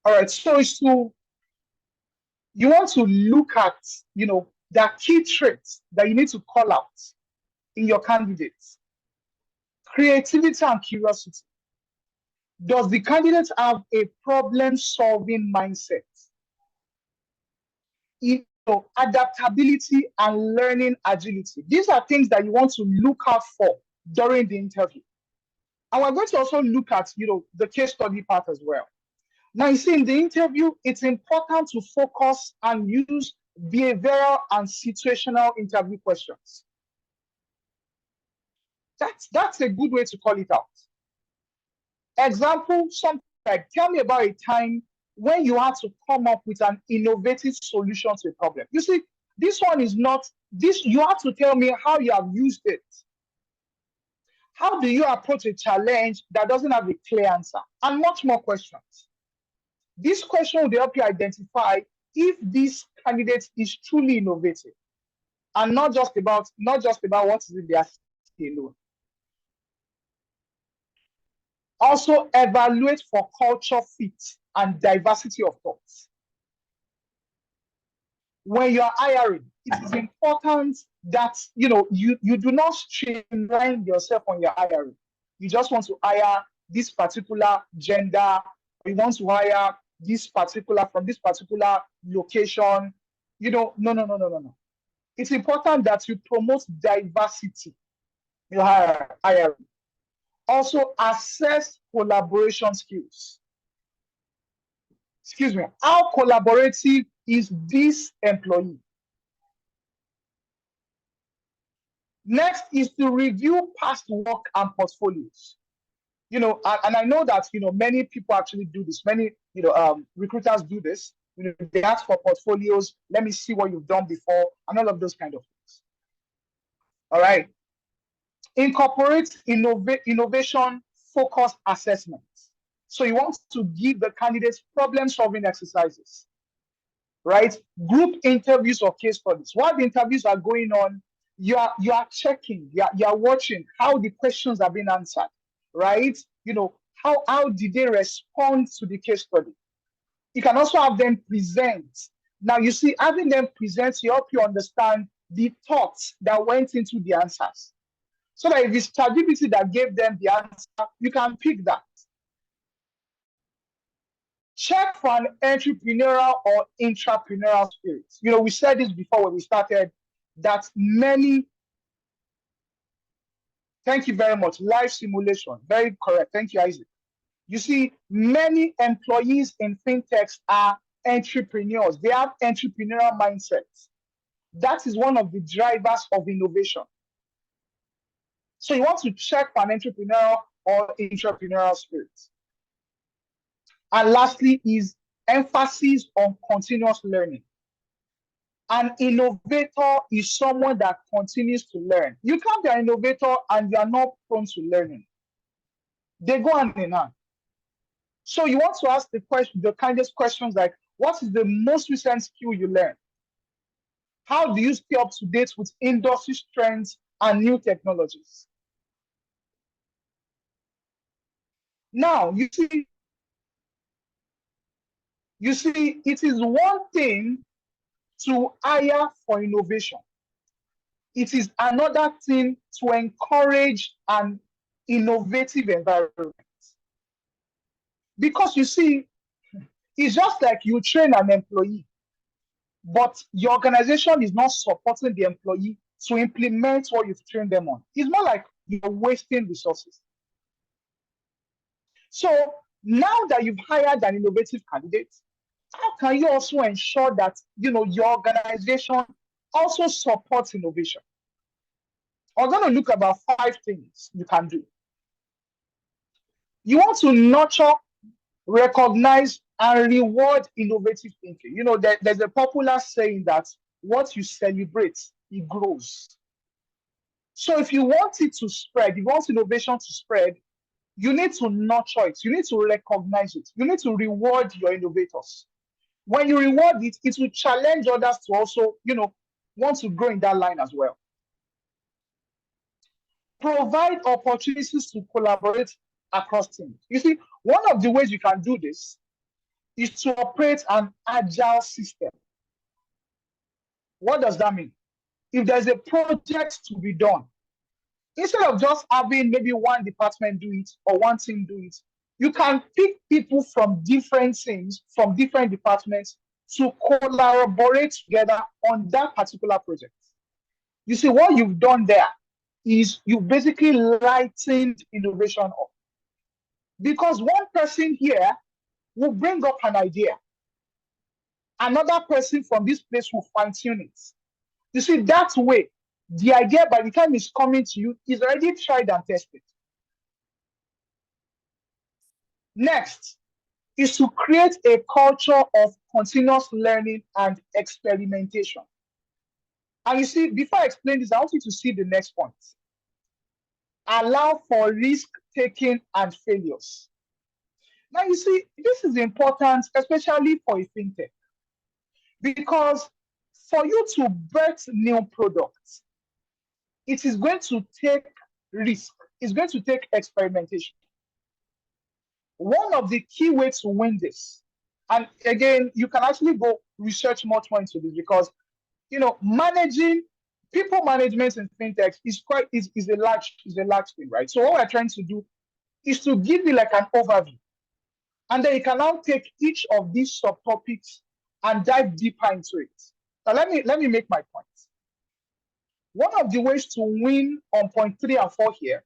B: all right, so you want to look at, the key traits that you need to call out in your candidates. Creativity and curiosity. Does the candidate have a problem-solving mindset? Adaptability and learning agility. These are things that you want to look out for during the interview. And we're going to also look at, the case study part as well. Now, you see, in the interview, it's important to focus and use behavioral and situational interview questions. That's a good way to call it out. Example, something like, tell me about a time when you had to come up with an innovative solution to a problem. You see, this one is not, you have to tell me how you have used it. How do you approach a challenge that doesn't have a clear answer? And much more questions. This question will help you identify if this candidate is truly innovative and not just about what is in their skill alone. Also, evaluate for culture fit and diversity of thoughts. When you're hiring, it is important that you do not streamline yourself on your hiring. You just want to hire this particular gender, you want to hire from this particular location. No. It's important that you promote diversity in your hiring. Also, assess collaboration skills. Excuse me, how collaborative is this employee? Next is to review past work and portfolios. And I know that many people actually do this. Many recruiters do this. They ask for portfolios. Let me see what you've done before, and all of those kind of things. All right. Incorporate innovation focused assessments. So you want to give the candidates problem-solving exercises, right? Group interviews or case studies. While the interviews are going on, you are checking, you are watching how the questions are being answered, right? How did they respond to the case study? You can also have them present. Now, you see, having them present to help you understand the thoughts that went into the answers. So that if it's ChatGPT that gave them the answer, you can pick that. Check for an entrepreneurial or intrapreneurial spirit. We said this before when we started, that many, thank you very much, live simulation, very correct, thank you, Isaac. You see, many employees in fintechs are entrepreneurs. They have entrepreneurial mindsets. That is one of the drivers of innovation. So you want to check for an entrepreneurial or intrapreneurial spirit. And lastly is emphasis on continuous learning. An innovator is someone that continues to learn. You can't be an innovator and you are not prone to learning. They go hand in hand. So you want to ask the kindest questions like, what is the most recent skill you learned? How do you stay up to date with industry trends and new technologies? Now, you see, it is one thing to hire for innovation. It is another thing to encourage an innovative environment. Because you see, it's just like you train an employee, but your organization is not supporting the employee to implement what you've trained them on. It's more like you're wasting resources. So now that you've hired an innovative candidate, how can you also ensure that your organization also supports innovation? I'm going to look about 5 things you can do. You want to nurture, recognize, and reward innovative thinking. There's a popular saying that what you celebrate, it grows. So if you want it to spread, if you want innovation to spread, you need to nurture it. You need to recognize it. You need to reward your innovators. When you reward it, it will challenge others to also, want to grow in that line as well. Provide opportunities to collaborate across teams. You see, one of the ways you can do this is to operate an agile system. What does that mean? If there's a project to be done, instead of just having maybe one department do it or one team do it, you can pick people from different teams, from different departments to collaborate together on that particular project. You see, what you've done there is you basically lightened innovation up. Because one person here will bring up an idea. Another person from this place will fine-tune it. You see, that way, the idea by the time it's coming to you is already tried and tested. Next is to create a culture of continuous learning and experimentation. And you see, before I explain this, I want you to see the next point. Allow for risk-taking and failures. Now, you see, this is important, especially for a fintech, because for you to birth new products, it is going to take risk. It's going to take experimentation. One of the key ways to win this, and again, you can actually go research much more into this because, managing people management in fintech is a large thing, right? So what we're trying to do is to give you like an overview, and then you can now take each of these subtopics and dive deeper into it. Now let me make my point. One of the ways to win on point 3 and 4 here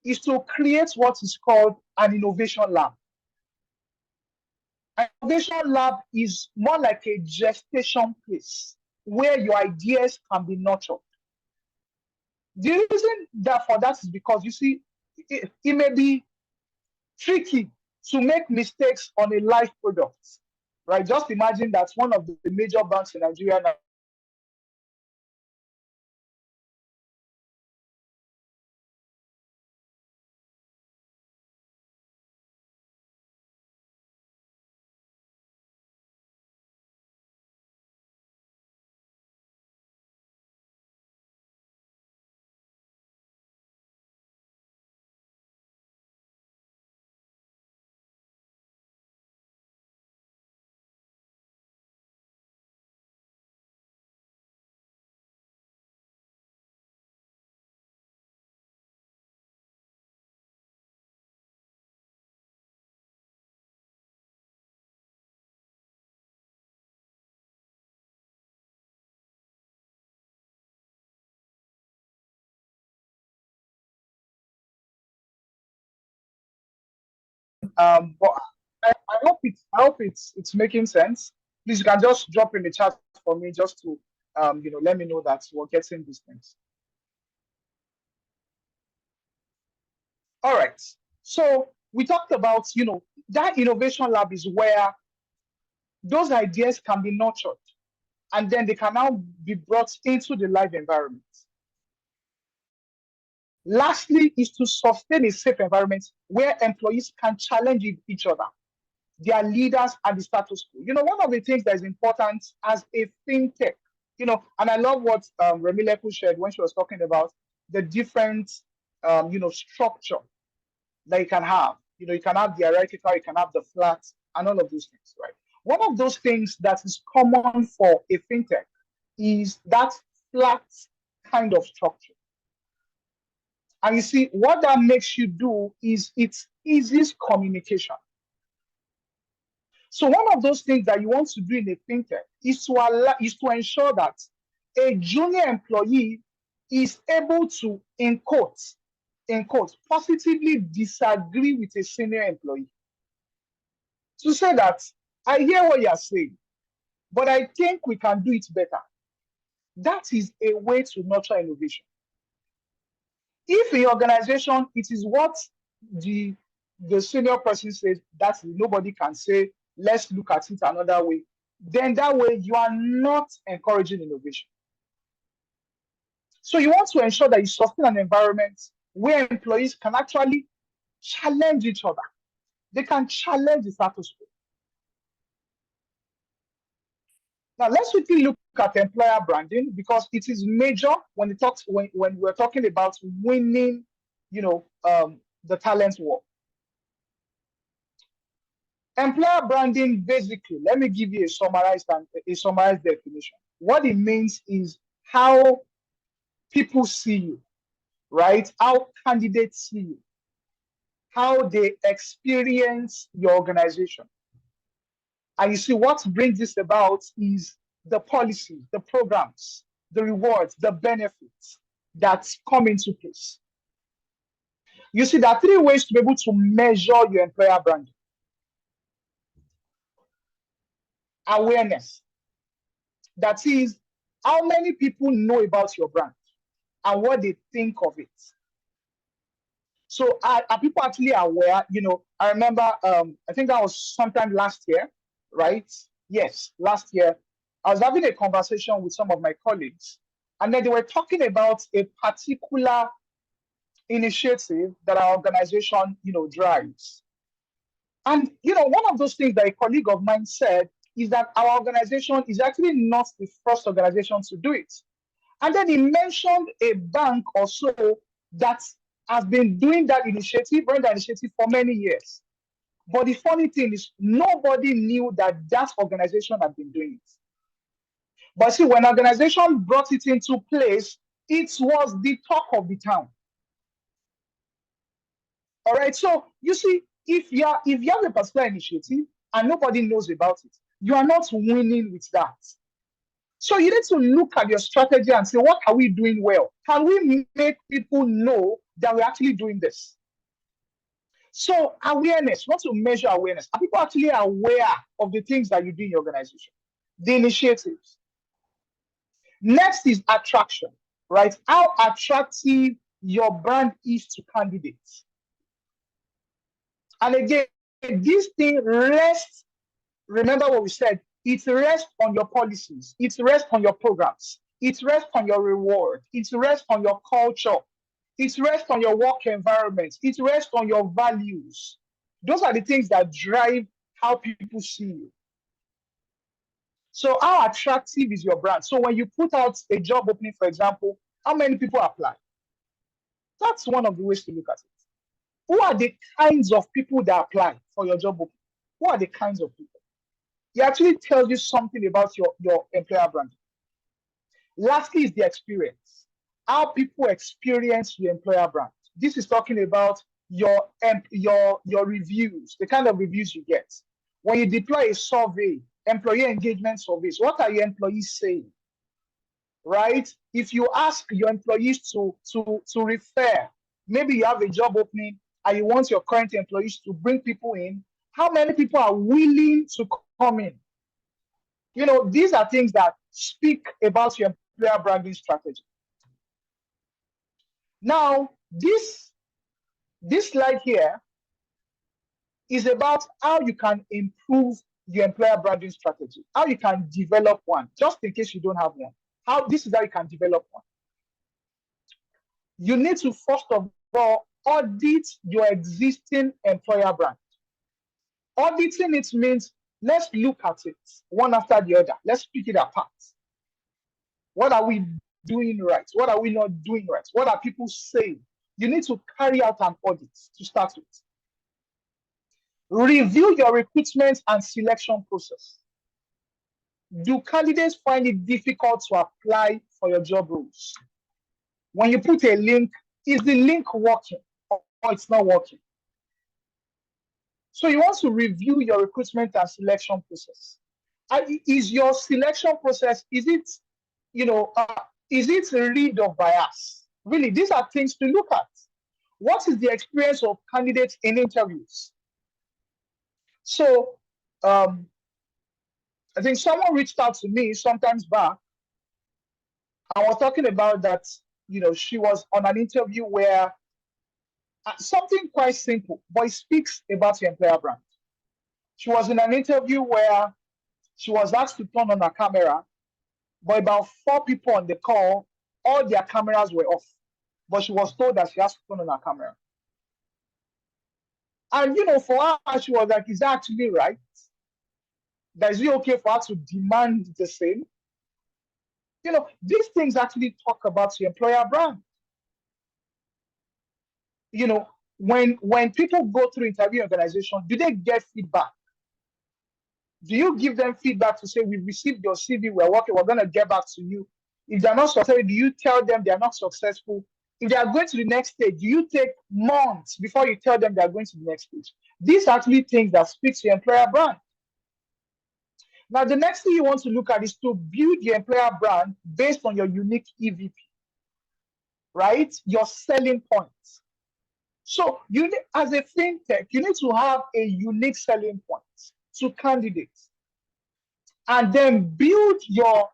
B: is to create what is called an innovation lab. An innovation lab is more like a gestation place where your ideas can be nurtured. The reason for that is because, you see, it may be tricky to make mistakes on a live product, right? Just imagine that one of the major banks in Nigeria now but I hope it's making sense. Please, you can just drop in the chat for me just to let me know that we're getting these things. All right. So we talked about, that innovation lab is where those ideas can be nurtured and then they can now be brought into the live environment. Lastly, is to sustain a safe environment where employees can challenge each other, their leaders, and the status quo. One of the things that is important as a fintech, and I love what Remileku shared when she was talking about the different, structure that you can have. You can have the hierarchical, you can have the flat, and all of those things, right? One of those things that is common for a fintech is that flat kind of structure. And you see, what that makes you do is it eases communication. So one of those things that you want to do in a fintech is to ensure that a junior employee is able to, in quotes, positively disagree with a senior employee. To say that, I hear what you're saying, but I think we can do it better. That is a way to nurture innovation. If in your organization, it is what the senior person says, that nobody can say, let's look at it another way, then that way you are not encouraging innovation. So you want to ensure that you sustain an environment where employees can actually challenge each other. They can challenge the status quo. Now let's quickly look at employer branding because it is major when we're talking about winning, the talent war. Employer branding, basically, let me give you a summarized definition. What it means is how people see you, right? How candidates see you, how they experience your organization. And you see, what brings this about is the policies, the programs, the rewards, the benefits that come into place. You see, there are three ways to be able to measure your employer branding. Awareness. That is, how many people know about your brand and what they think of it. So are people actually aware? I remember, I think that was sometime last year, right? Yes, last year. I was having a conversation with some of my colleagues, and then they were talking about a particular initiative that our organization, drives. And, one of those things that a colleague of mine said is that our organization is actually not the first organization to do it. And then he mentioned a bank or so that has been doing that initiative, running that initiative for many years. But the funny thing is, nobody knew that that organization had been doing it. But see, when organization brought it into place, it was the talk of the town. All right. So you see, if you have a particular initiative and nobody knows about it, you are not winning with that. So you need to look at your strategy and say, what are we doing well? Can we make people know that we're actually doing this? So awareness, want to measure awareness. Are people actually aware of the things that you do in your organization? The initiatives. Next is attraction, right? How attractive your brand is to candidates. And again, this thing rests, remember what we said, it rests on your policies, it rests on your programs, it rests on your reward, it rests on your culture, it rests on your work environment, it rests on your values. Those are the things that drive how people see you. So how attractive is your brand? So when you put out a job opening, for example, how many people apply? That's one of the ways to look at it. Who are the kinds of people that apply for your job opening? Who are the kinds of people? It actually tells you something about your employer brand. Lastly is the experience. How people experience your employer brand. This is talking about your reviews, the kind of reviews you get. When you deploy a survey, employee engagement surveys, what are your employees saying? Right? If you ask your employees to refer, maybe you have a job opening and you want your current employees to bring people in, how many people are willing to come in? These are things that speak about your employer branding strategy. Now, this slide here is about how you can improve your employer branding strategy, how you can develop one, just in case you don't have one. This is how you can develop one. You need to, first of all, audit your existing employer brand. Auditing it means, let's look at it one after the other. Let's pick it apart. What are we doing right? What are we not doing right? What are people saying? You need to carry out an audit to start with. Review your recruitment and selection process. Do candidates find it difficult to apply for your job roles? When you put a link, is the link working or it's not working? So you want to review your recruitment and selection process. Is your selection process, is it rid of bias? Really, these are things to look at. What is the experience of candidates in interviews? So I think someone reached out to me sometimes back. I was talking about that, she was on an interview where something quite simple, but it speaks about your employer brand. She was in an interview where she was asked to turn on her camera, but about 4 people on the call, all their cameras were off. But she was told that she has to turn on her camera. And, for her, she was like, is that actually right? That is it okay for her to demand the same? These things actually talk about your employer brand. When people go through interview organization, do they get feedback? Do you give them feedback to say, we've received your CV, we're working, we're going to get back to you? If they're not successful, do you tell them they're not successful? If they are going to the next stage, do you take months before you tell them they're going to the next stage? These are actually things that speak to your employer brand. Now, the next thing you want to look at is to build your employer brand based on your unique EVP, right? Your selling points. So you need, as a fintech, you need to have a unique selling point to candidates, and then build your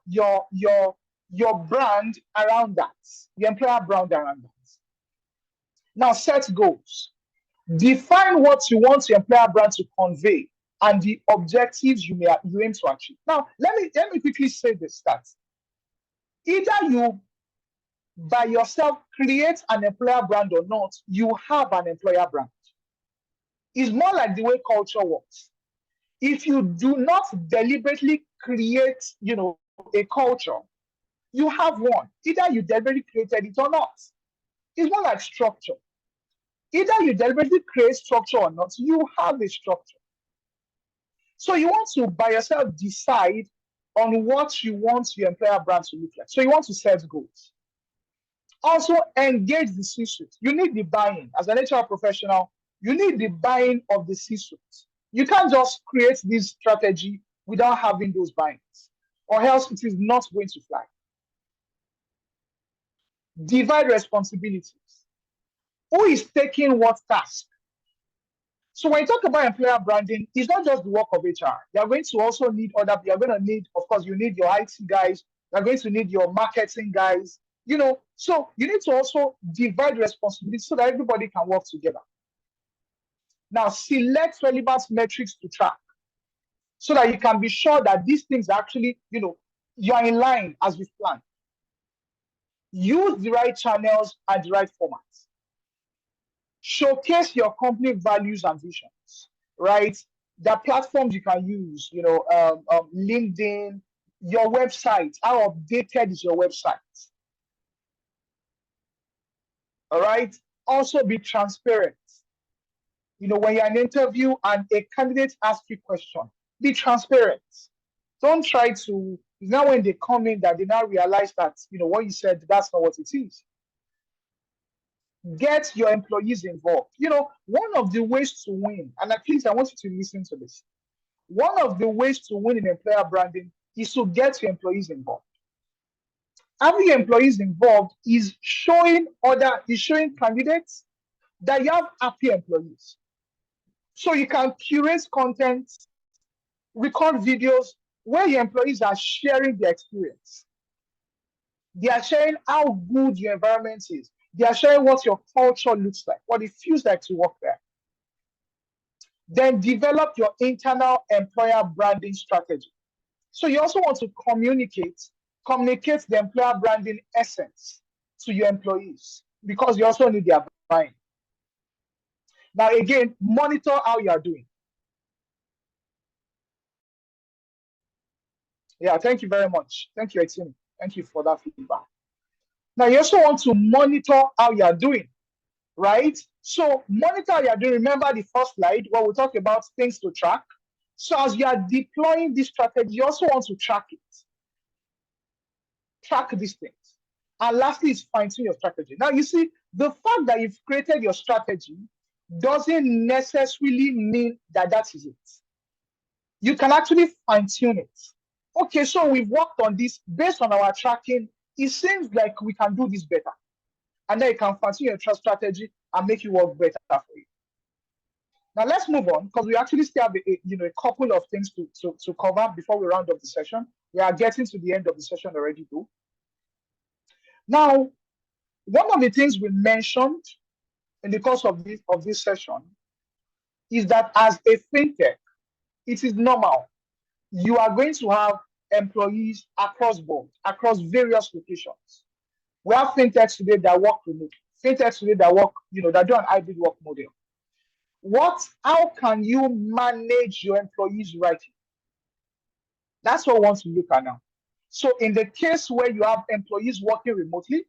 B: brand around that, your employer brand around that. Now set goals. Define what you want your employer brand to convey and the objectives you aim to achieve. Now, let me quickly say this: that either you by yourself create an employer brand or not, you have an employer brand. It's more like the way culture works. If you do not deliberately create, a culture, you have one. Either you deliberately created it or not. It's more like structure. Either you deliberately create structure or not, you have a structure. So you want to, by yourself, decide on what you want your employer brand to look like. So you want to set goals. Also, engage the C-suite. You need the buy-in. As an HR professional, you need the buy-in of the C-suite. You can't just create this strategy without having those buy-ins, or else it is not going to fly. Divide responsibilities. Who is taking what task? So when you talk about employer branding, it's not just the work of HR. You're going to also need you're going to need, of course, you need your IT guys. You're going to need your marketing guys. So you need to also divide responsibilities so that everybody can work together. Now, select relevant metrics to track so that you can be sure that these things actually, you're in line as you've planned. Use the right channels and the right formats. Showcase your company values and visions, right? The platforms you can use, LinkedIn, your website. How updated is your website? All right. Also be transparent. When you're in an interview and a candidate asks you a question, be transparent. Don't try to, now when they come in that they now realize that, what you said, that's not what it is. Get your employees involved. One of the ways to win, and at least I want you to listen to this. One of the ways to win in employer branding is to get your employees involved. Having your employees involved is showing candidates that you have happy employees. So you can curate content, record videos where your employees are sharing their experience. They are sharing how good your environment is. They are sharing what your culture looks like, what it feels like to work there. Then develop your internal employer branding strategy. So you also want to communicate the employer branding essence to your employees, because you also need their buy-in. Now, again, monitor how you are doing. Yeah, thank you very much. Thank you, Etienne. Thank you for that feedback. Now, you also want to monitor how you are doing, right? So monitor how you are doing. Remember the first slide where we talk about things to track. So as you are deploying this strategy, you also want to track it. Track these things. And lastly is fine-tune your strategy. Now, you see, the fact that you've created your strategy doesn't necessarily mean that is it. You can actually fine-tune it. Okay, so we've worked on this based on our tracking. It seems like we can do this better. And then you can fine-tune your strategy and make it work better for you. Now let's move on, because we actually still have a couple of things to cover before we round up the session. We are getting to the end of the session already, though. Now, one of the things we mentioned in the course of this session is that as a fintech, it is normal. You are going to have employees across board, across various locations. We have fintechs today that work remote, fintechs today that work, that do an hybrid work model. How can you manage your employees right? That's what we want to look at now. So in the case where you have employees working remotely,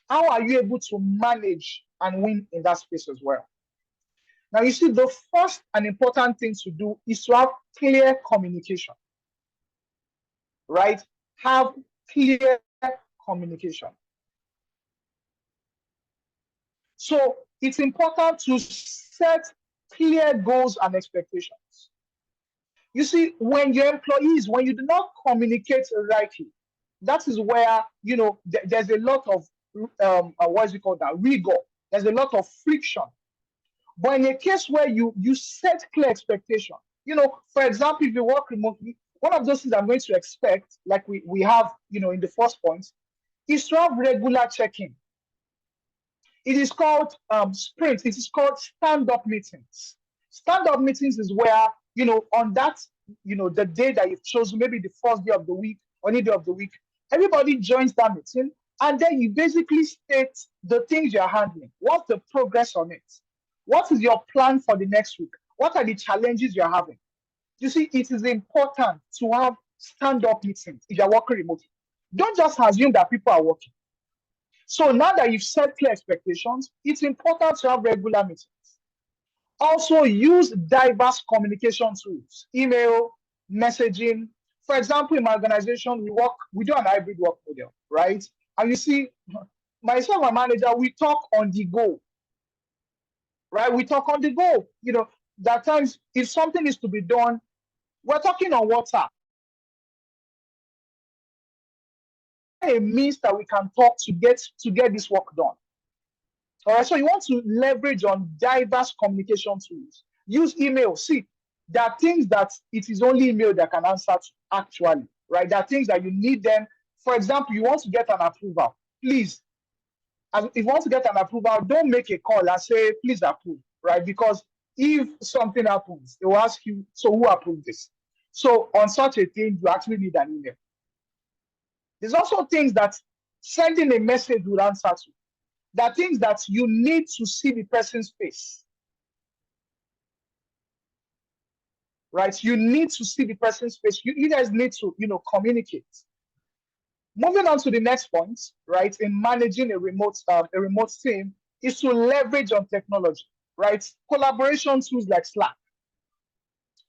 B: how are you able to manage and win in that space as well? Now, you see, the first and important thing to do is to have clear communication, right? Have clear communication. So it's important to set clear goals and expectations. You see, when you do not communicate rightly, that is where, there's a lot of, rigor There's a lot of friction. But in a case where you set clear expectation, for example, if you work remotely, one of those things I'm going to expect, like we have, in the first point, is to have regular check-in. It is called sprints. It is called stand-up meetings. Stand-up meetings is where, on that, the day that you've chosen, maybe the first day of the week or any day of the week, everybody joins that meeting, and then you basically state the things you're handling. What's the progress on it? What is your plan for the next week? What are the challenges you're having? You see, it is important to have stand-up meetings if you're working remotely. Don't just assume that people are working. So now that you've set clear expectations, it's important to have regular meetings. Also, use diverse communication tools, email, messaging. For example, in my organization, we do an hybrid work model, right? And you see, myself and my manager, we talk on the go, right? We talk on the go. There are times if something is to be done, we're talking on WhatsApp. It means that we can talk to get this work done. All right, so you want to leverage on diverse communication tools. Use email. See, there are things that it is only email that can answer to, actually, right? There are things that you need them. For example, you want to get an approval. Please, if you want to get an approval, don't make a call and say, please approve, right? Because if something happens, they will ask you, so who approved this? So on such a thing, you actually need an email. There's also things that sending a message would answer to. There are things that you need to see the person's face. Right? You need to see the person's face. You guys need to, communicate. Moving on to the next point, right? In managing a remote team is to leverage on technology, right? Collaboration tools like Slack.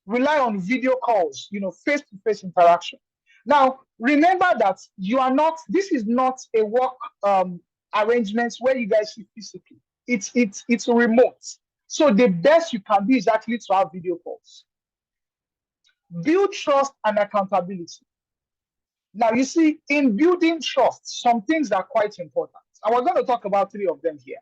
B: Rely on video calls, face-to-face interaction. Now, remember that this is not a work arrangement where you guys see physically. It's remote. So the best you can do is actually to have video calls. Build trust and accountability. Now, you see, in building trust, some things are quite important. And we're going to talk about 3 of them here.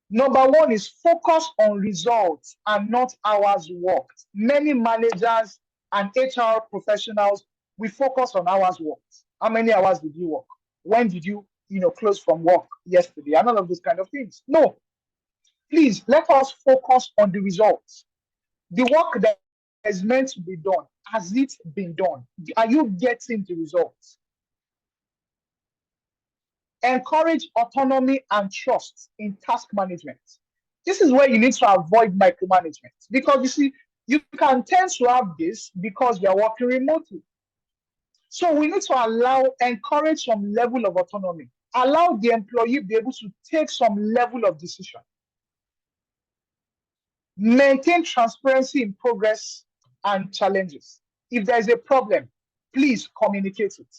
B: Number 1 is focus on results and not hours worked. Many managers and HR professionals, we focus on hours worked. How many hours did you work? When did you, close from work yesterday? And all of those kind of things. No. Please, let us focus on the results. The work that is meant to be done, has it been done? Are you getting the results? Encourage autonomy and trust in task management. This is where you need to avoid micromanagement, because you see, you can tend to have this because you're working remotely. So we need to encourage some level of autonomy. Allow the employee to be able to take some level of decision. Maintain transparency in progress and challenges. If there's a problem, please communicate it.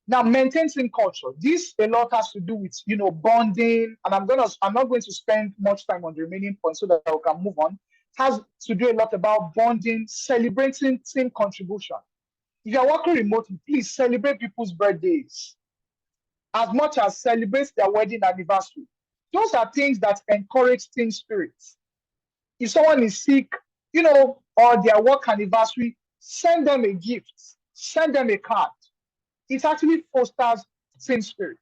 B: Now, maintain team culture. This a lot has to do with, bonding, and I'm not going to spend much time on the remaining points so that I can move on. It has to do a lot about bonding, celebrating team contribution. If you're working remotely, please celebrate people's birthdays as much as celebrate their wedding anniversary. Those are things that encourage team spirit. If someone is sick, or their work anniversary, send them a gift, send them a card. It actually fosters team spirit.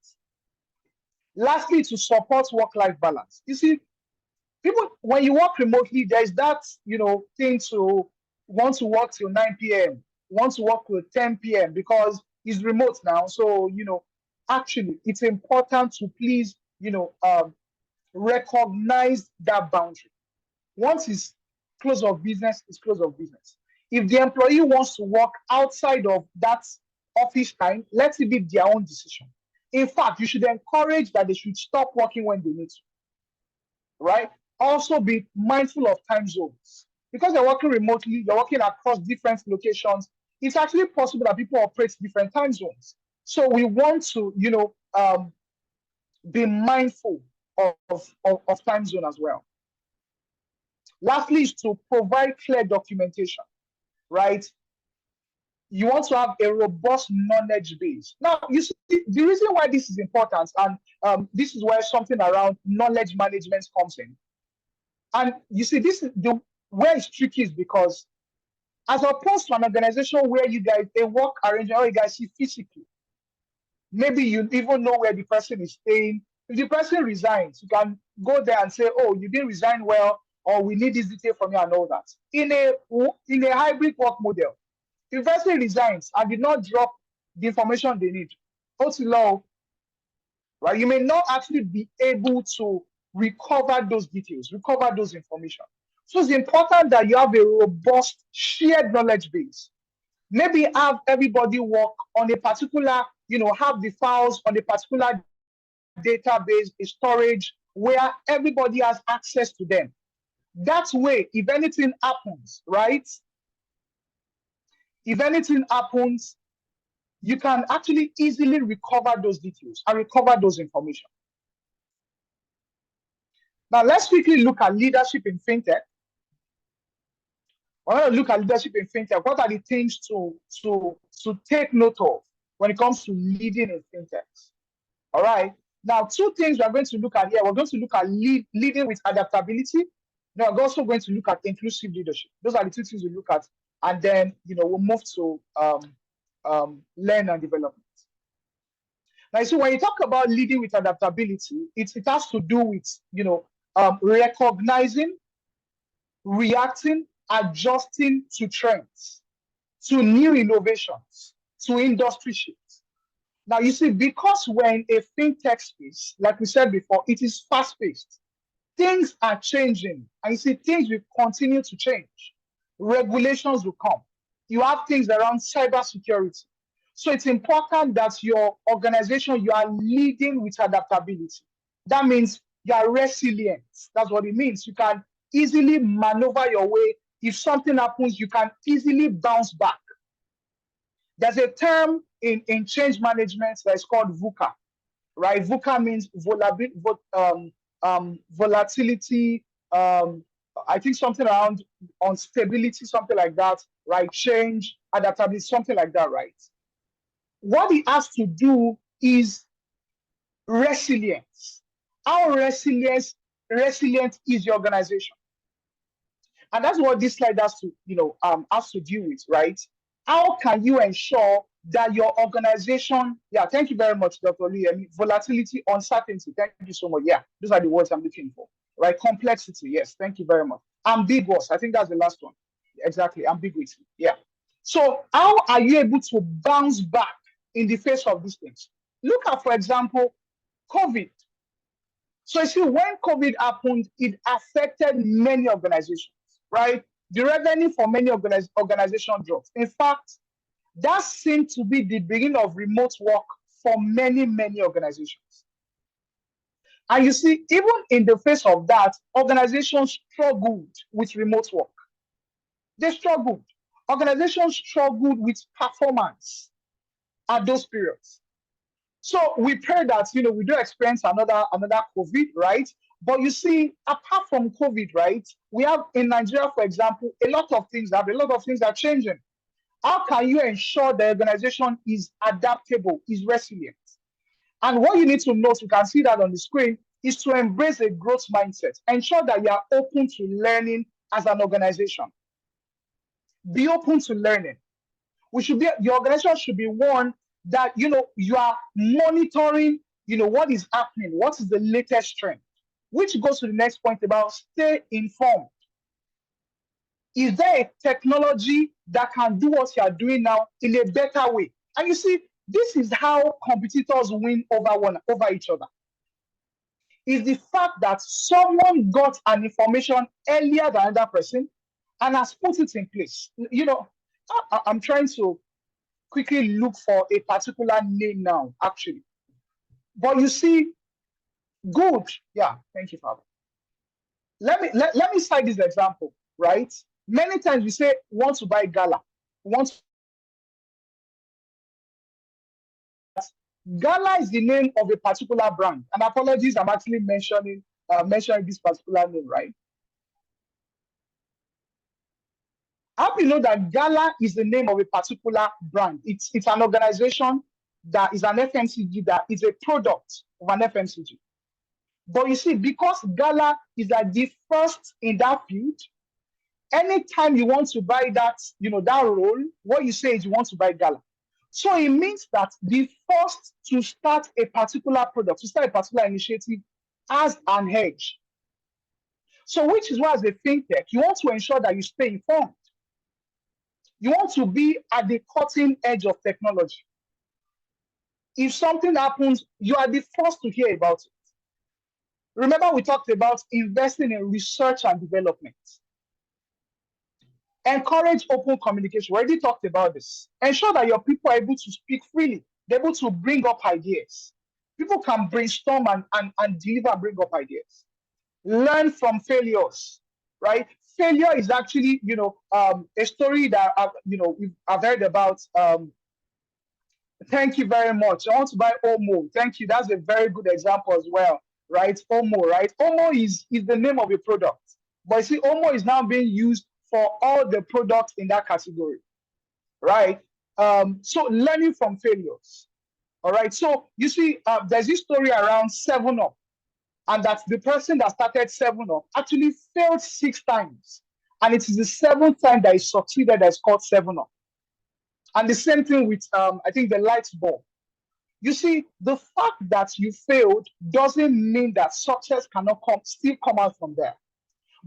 B: Lastly, to support work-life balance. You see, people, when you work remotely, there's that, thing to want to work till 9 p.m., want to work till 10 p.m. because it's remote now. So, actually, it's important to please, recognize that boundary. Once it's close of business, it's close of business. If the employee wants to work outside of that office time, let it be their own decision. In fact, you should encourage that they should stop working when they need to, right? Also be mindful of time zones. Because you're working remotely, you're working across different locations, it's actually possible that people operate different time zones. So we want to, be mindful of time zone as well. Lastly is to provide clear documentation, right? You want to have a robust knowledge base. Now, you see, the reason why this is important, and this is where something around knowledge management comes in. And you see, this is the where it's tricky is because as opposed to an organization where you guys, a work arrangement, where you guys see physically, maybe you even know where the person is staying. If the person resigns, you can go there and say, oh, you didn't resign well, or we need this detail from you and all that. In a hybrid work model, if the person resigns and did not drop the information they need, law, right? You may not actually be able to recover those details, recover those information. So it's important that you have a robust shared knowledge base. Maybe have everybody work on a particular, have the files on a particular database, a storage where everybody has access to them. That way, if anything happens, right? If anything happens, you can actually easily recover those details and recover those information. Now, let's quickly look at leadership in fintech. I want to look at leadership in fintech. What are the things to take note of when it comes to leading in fintechs? All right. Now, two things we're going to look at here. We're going to look at leading with adaptability. Now, we're also going to look at inclusive leadership. Those are the two things we look at. And then, we'll move to learn and development. Now, so when you talk about leading with adaptability, it has to do with, recognizing, reacting, adjusting to trends, to new innovations, to industry shifts. Now, you see, because we're in a fintech space, like we said before, it is fast-paced. Things are changing, and you see, things will continue to change. Regulations will come. You have things around cybersecurity. So it's important that your organization, you are leading with adaptability. That means you are resilient. That's what it means. You can easily maneuver your way. If something happens, you can easily bounce back. There's a term in change management that is called VUCA, right? VUCA means volatility, I think something around instability, something like that, right? Change, adaptability, something like that, right? What it has to do is resilience. How resilient is your organization? And that's what this slide has to, has to deal with, right? How can you ensure that your organization, thank you very much, Dr. Lee. Volatility, uncertainty, thank you so much. Yeah, those are the words I'm looking for, right? Complexity, yes, thank you very much. Ambiguous, I think that's the last one. Exactly, ambiguity, yeah. So how are you able to bounce back in the face of these things? Look at, for example, COVID. So you see, when COVID happened, it affected many organizations, right? The revenue for many organizations dropped. In fact, that seemed to be the beginning of remote work for many, many organizations. And you see, even in the face of that, organizations struggled with remote work. They struggled. Organizations struggled with performance at those periods. So we pray that, we do experience another COVID, right? But you see, apart from COVID, right, we have in Nigeria, for example, a lot of things are changing. How can you ensure the organization is adaptable, is resilient? And what you need to note, you can see that on the screen, is to embrace a growth mindset. Ensure that you are open to learning as an organization. Be open to learning. Your organization should be one that, you are monitoring, what is happening, what is the latest trend, which goes to the next point about stay informed. Is there a technology that can do what you are doing now in a better way? And you see, this is how competitors win over each other. Is the fact that someone got an information earlier than another person and has put it in place. I'm trying to quickly look for a particular name now, actually. But you see, good. Yeah, thank you, Father. Let me cite this example, right? Many times we say, want to buy Gala. Gala is the name of a particular brand. And apologies, I'm actually mentioning this particular name, right? How do you know that Gala is the name of a particular brand? It's an organization that is an FMCG, that is a product of an FMCG. But you see, because Gala is like the first in that field, anytime you want to buy that, that role, what you say is you want to buy Gala. So it means that the first to start a particular product, to start a particular initiative, has an edge. So which is why, as a fintech, you want to ensure that you stay informed. You want to be at the cutting edge of technology. If something happens, you are the first to hear about it. Remember, we talked about investing in research and development. Encourage open communication. We already talked about this. Ensure that your people are able to speak freely. They're able to bring up ideas. People can brainstorm and deliver and bring up ideas. Learn from failures, right? Failure is actually, a story that, I've heard about. Thank you very much. I want to buy Omo. Thank you. That's a very good example as well, right? Omo, right? Omo is the name of a product. But you see, Omo is now being used for all the products in that category, right? So learning from failures, all right? So you see, there's this story around 7-Up, and that the person that started 7-Up actually failed 6 times. And it is the 7th time that he succeeded that's called 7-Up. And the same thing with, I think, the light bulb. You see, the fact that you failed doesn't mean that success cannot still come out from there.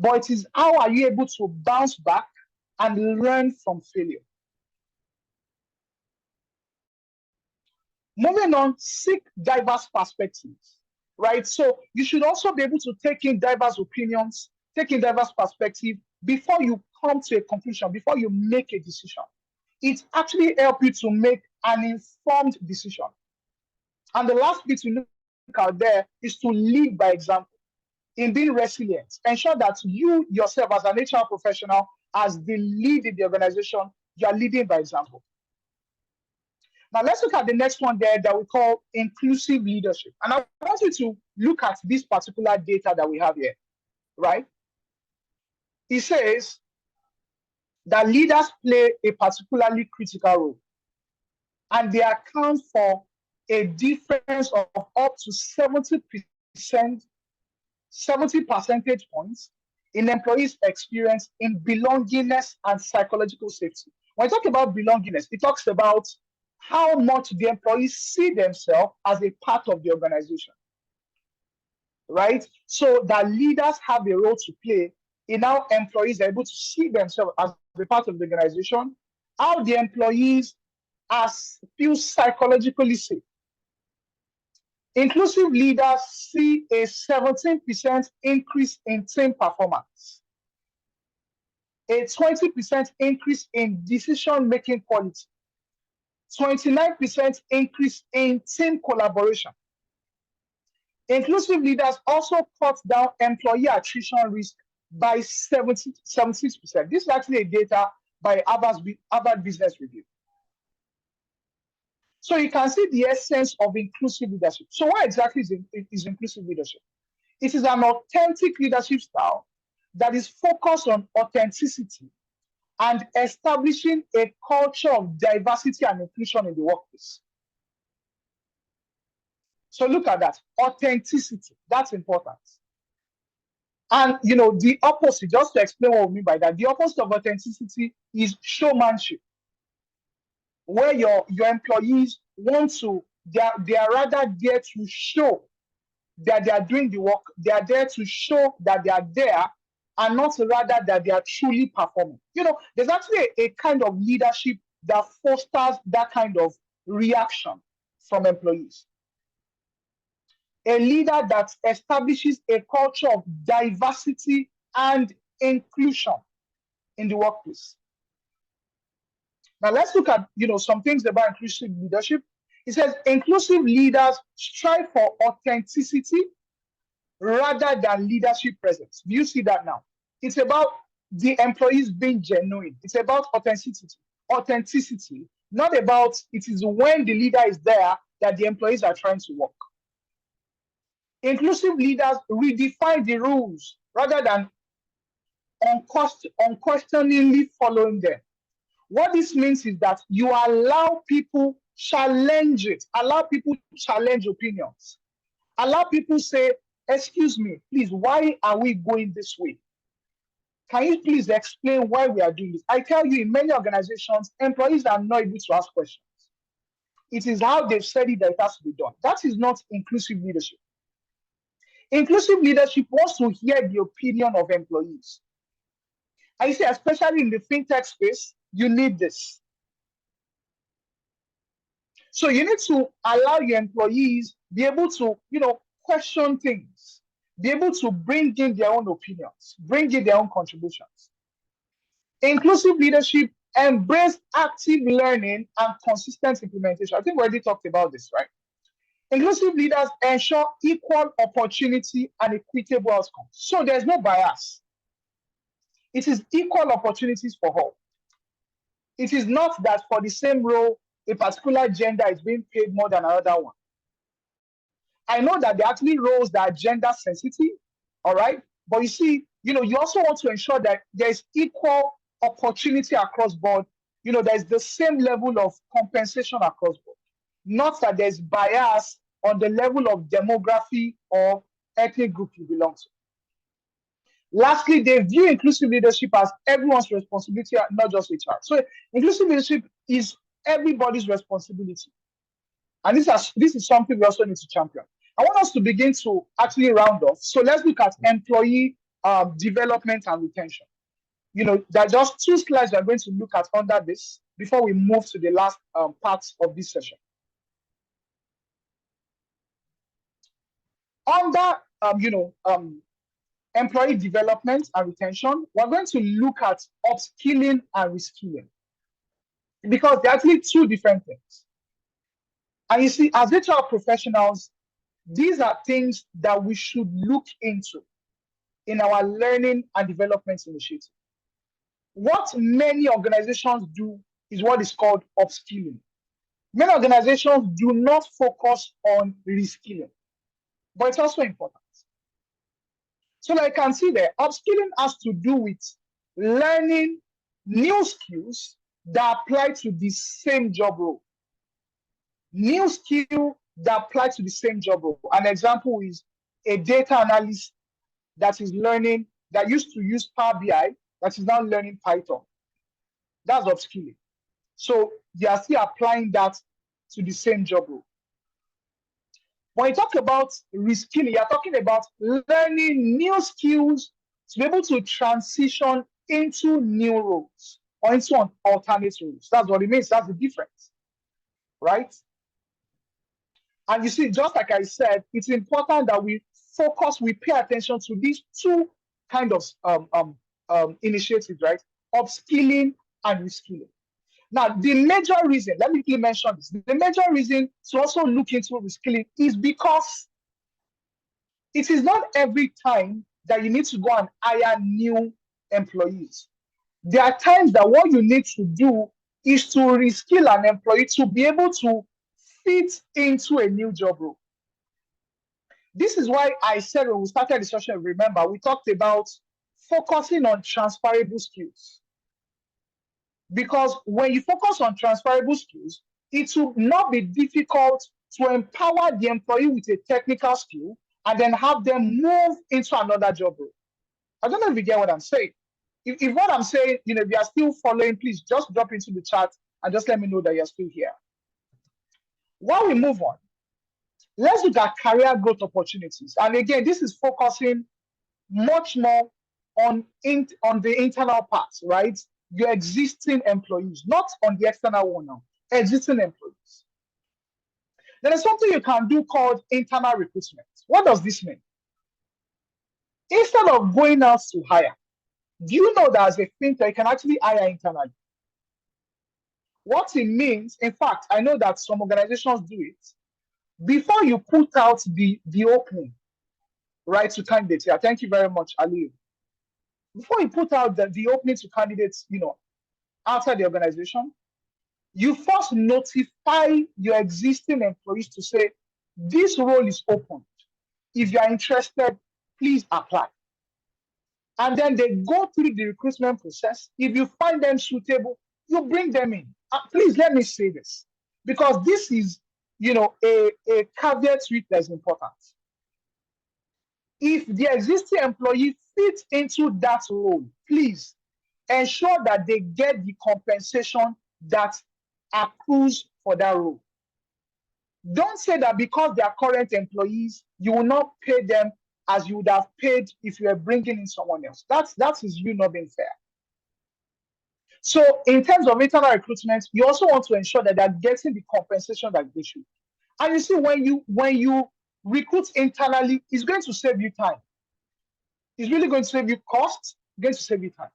B: But it is how are you able to bounce back and learn from failure. Moving on, seek diverse perspectives, right? So you should also be able to take in diverse opinions, take in diverse perspective before you come to a conclusion, before you make a decision. It actually helps you to make an informed decision. And the last bit to look out there is to lead by example. In being resilient, ensure that you yourself as an HR professional, as the lead in the organization, you are leading by example. Now let's look at the next one there that we call inclusive leadership. And I want you to look at this particular data that we have here, right? It says that leaders play a particularly critical role, and they account for a difference of up to 70 percentage points in employees' experience in belongingness and psychological safety. When I talk about belongingness, it talks about how much the employees see themselves as a part of the organization, right? So that leaders have a role to play in how employees are able to see themselves as a part of the organization, how the employees feel psychologically safe. Inclusive leaders see a 17% increase in team performance, a 20% increase in decision-making quality, 29% increase in team collaboration. Inclusive leaders also cut down employee attrition risk by 76%. This is actually a data by Harvard Business Review. So you can see the essence of inclusive leadership. So what exactly is inclusive leadership? It is an authentic leadership style that is focused on authenticity and establishing a culture of diversity and inclusion in the workplace. So look at that, authenticity, that's important. And the opposite, just to explain what we mean by that, the opposite of authenticity is showmanship, where your employees want to, they are rather there to show that they are doing the work. They are there to show that they are there, and not rather that they are truly performing. There's actually a kind of leadership that fosters that kind of reaction from employees. A leader that establishes a culture of diversity and inclusion in the workplace. Now let's look at some things about inclusive leadership. It says inclusive leaders strive for authenticity rather than leadership presence. Do you see that now? It's about the employees being genuine. It's about authenticity, not about it is when the leader is there that the employees are trying to work. Inclusive leaders redefine the rules rather than unquestioningly following them. What this means is that you allow people challenge it, allow people challenge opinions, allow people say, excuse me, please, why are we going this way? Can you please explain why we are doing this? I tell you, in many organizations, employees are not able to ask questions. It is how they've said it that it has to be done. That is not inclusive leadership. Inclusive leadership wants to hear the opinion of employees. I say, especially in the fintech space, you need this. So you need to allow your employees be able to, question things, be able to bring in their own opinions, bring in their own contributions. Inclusive leadership embrace active learning and consistent implementation. I think we already talked about this, right? Inclusive leaders ensure equal opportunity and equitable outcomes. So there's no bias. It is equal opportunities for all. It is not that for the same role, a particular gender is being paid more than another one. I know that there are actually roles that are gender sensitive, all right? But you see, you also want to ensure that there's equal opportunity across board. There's the same level of compensation across board. Not that there's bias on the level of demography or ethnic group you belong to. Lastly, they view inclusive leadership as everyone's responsibility, not just HR. So inclusive leadership is everybody's responsibility. And this is something we also need to champion. I want us to begin to actually round off. So let's look at employee development and retention. There are just 2 slides we're going to look at under this before we move to the last parts of this session. Under, employee development and retention, we're going to look at upskilling and reskilling because they're actually 2 different things. And you see, as HR professionals, these are things that we should look into in our learning and development initiative. What many organizations do is what is called upskilling. Many organizations do not focus on reskilling, but it's also important. So like you can see there, upskilling has to do with learning new skills that apply to the same job role. New skill that apply to the same job role. An example is a data analyst that is learning, that used to use Power BI, that is now learning Python. That's upskilling. So they are still applying that to the same job role. When you talk about reskilling, you're talking about learning new skills to be able to transition into new roles or into alternate roles. That's what it means. That's the difference, right? And you see, just like I said, it's important that we pay attention to these 2 kind of initiatives, right? Upskilling and reskilling. Now, the major reason, let me mention this, the major reason to also look into reskilling is because it is not every time that you need to go and hire new employees. There are times that what you need to do is to reskill an employee to be able to fit into a new job role. This is why I said when we started the session, remember, we talked about focusing on transferable skills. Because when you focus on transferable skills, it will not be difficult to empower the employee with a technical skill and then have them move into another job role. I don't know if you get what I'm saying. If what I'm saying, if you are still following, please just drop into the chat and just let me know that you're still here. While we move on, let's look at career growth opportunities. And again, this is focusing much more on the internal parts, right? Your existing employees, not on the external one now, existing employees. There is something you can do called internal recruitment. What does this mean? Instead of going out to hire, do you know that as a fintech, you can actually hire internally? What it means, in fact, I know that some organizations do it. Before you put out the opening, right, to candidates, yeah, thank you very much, Ali. Before you put out the opening to candidates, outside the organization, you first notify your existing employees to say, this role is open. If you are interested, please apply. and then they go through the recruitment process. If you find them suitable, you bring them in. Please let me say this, because this is, a caveat which is important. If the existing employee fits into that role, please ensure that they get the compensation that accrues for that role. Don't say that because they are current employees, you will not pay them as you would have paid if you were bringing in someone else. That is you not being fair. So in terms of internal recruitment, you also want to ensure that they're getting the compensation that they should. And you see, when you recruit internally, it's going to save you time. It's really going to save you costs, going to save you time.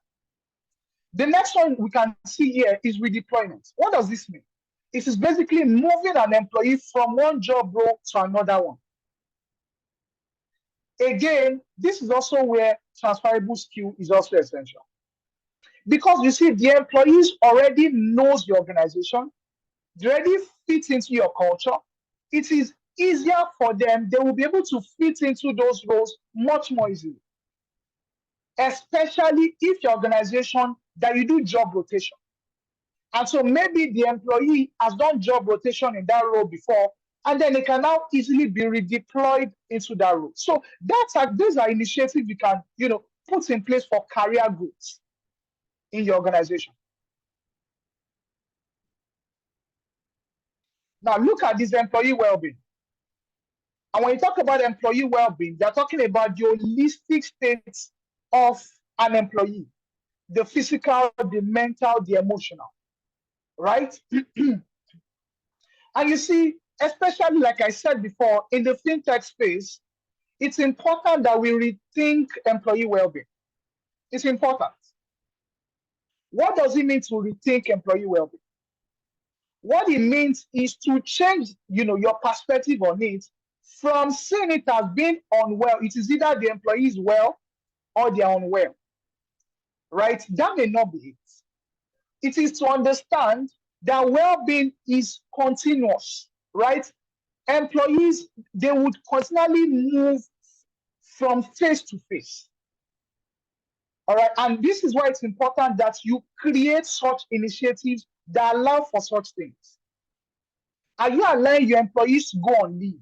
B: The next one we can see here is redeployment. What does this mean? It is basically moving an employee from one job role to another one. Again, this is also where transferable skill is also essential. Because you see, the employees already knows the organization, they already fit into your culture. It is easier for them. They will be able to fit into those roles much more easily. Especially if your organization that you do job rotation. And so maybe the employee has done job rotation in that role before, and then they can now easily be redeployed into that role. So those are initiatives you can, put in place for career growth in your organization. Now look at this employee well-being. And when you talk about employee well-being, they're talking about the holistic state of an employee, the physical, the mental, the emotional, right? And you see, especially like I said before, in the fintech space, it's important that we rethink employee well-being. It's important. What does it mean to rethink employee well-being? What it means is to change, your perspective on it from seeing it as being unwell. It is either the employee is well or they are unwell, right? That may not be it. It is to understand that well-being is continuous, right? Employees, they would continually move from phase to phase. All right, and this is why it's important that you create such initiatives that allow for such things. Are you allowing your employees to go on leave?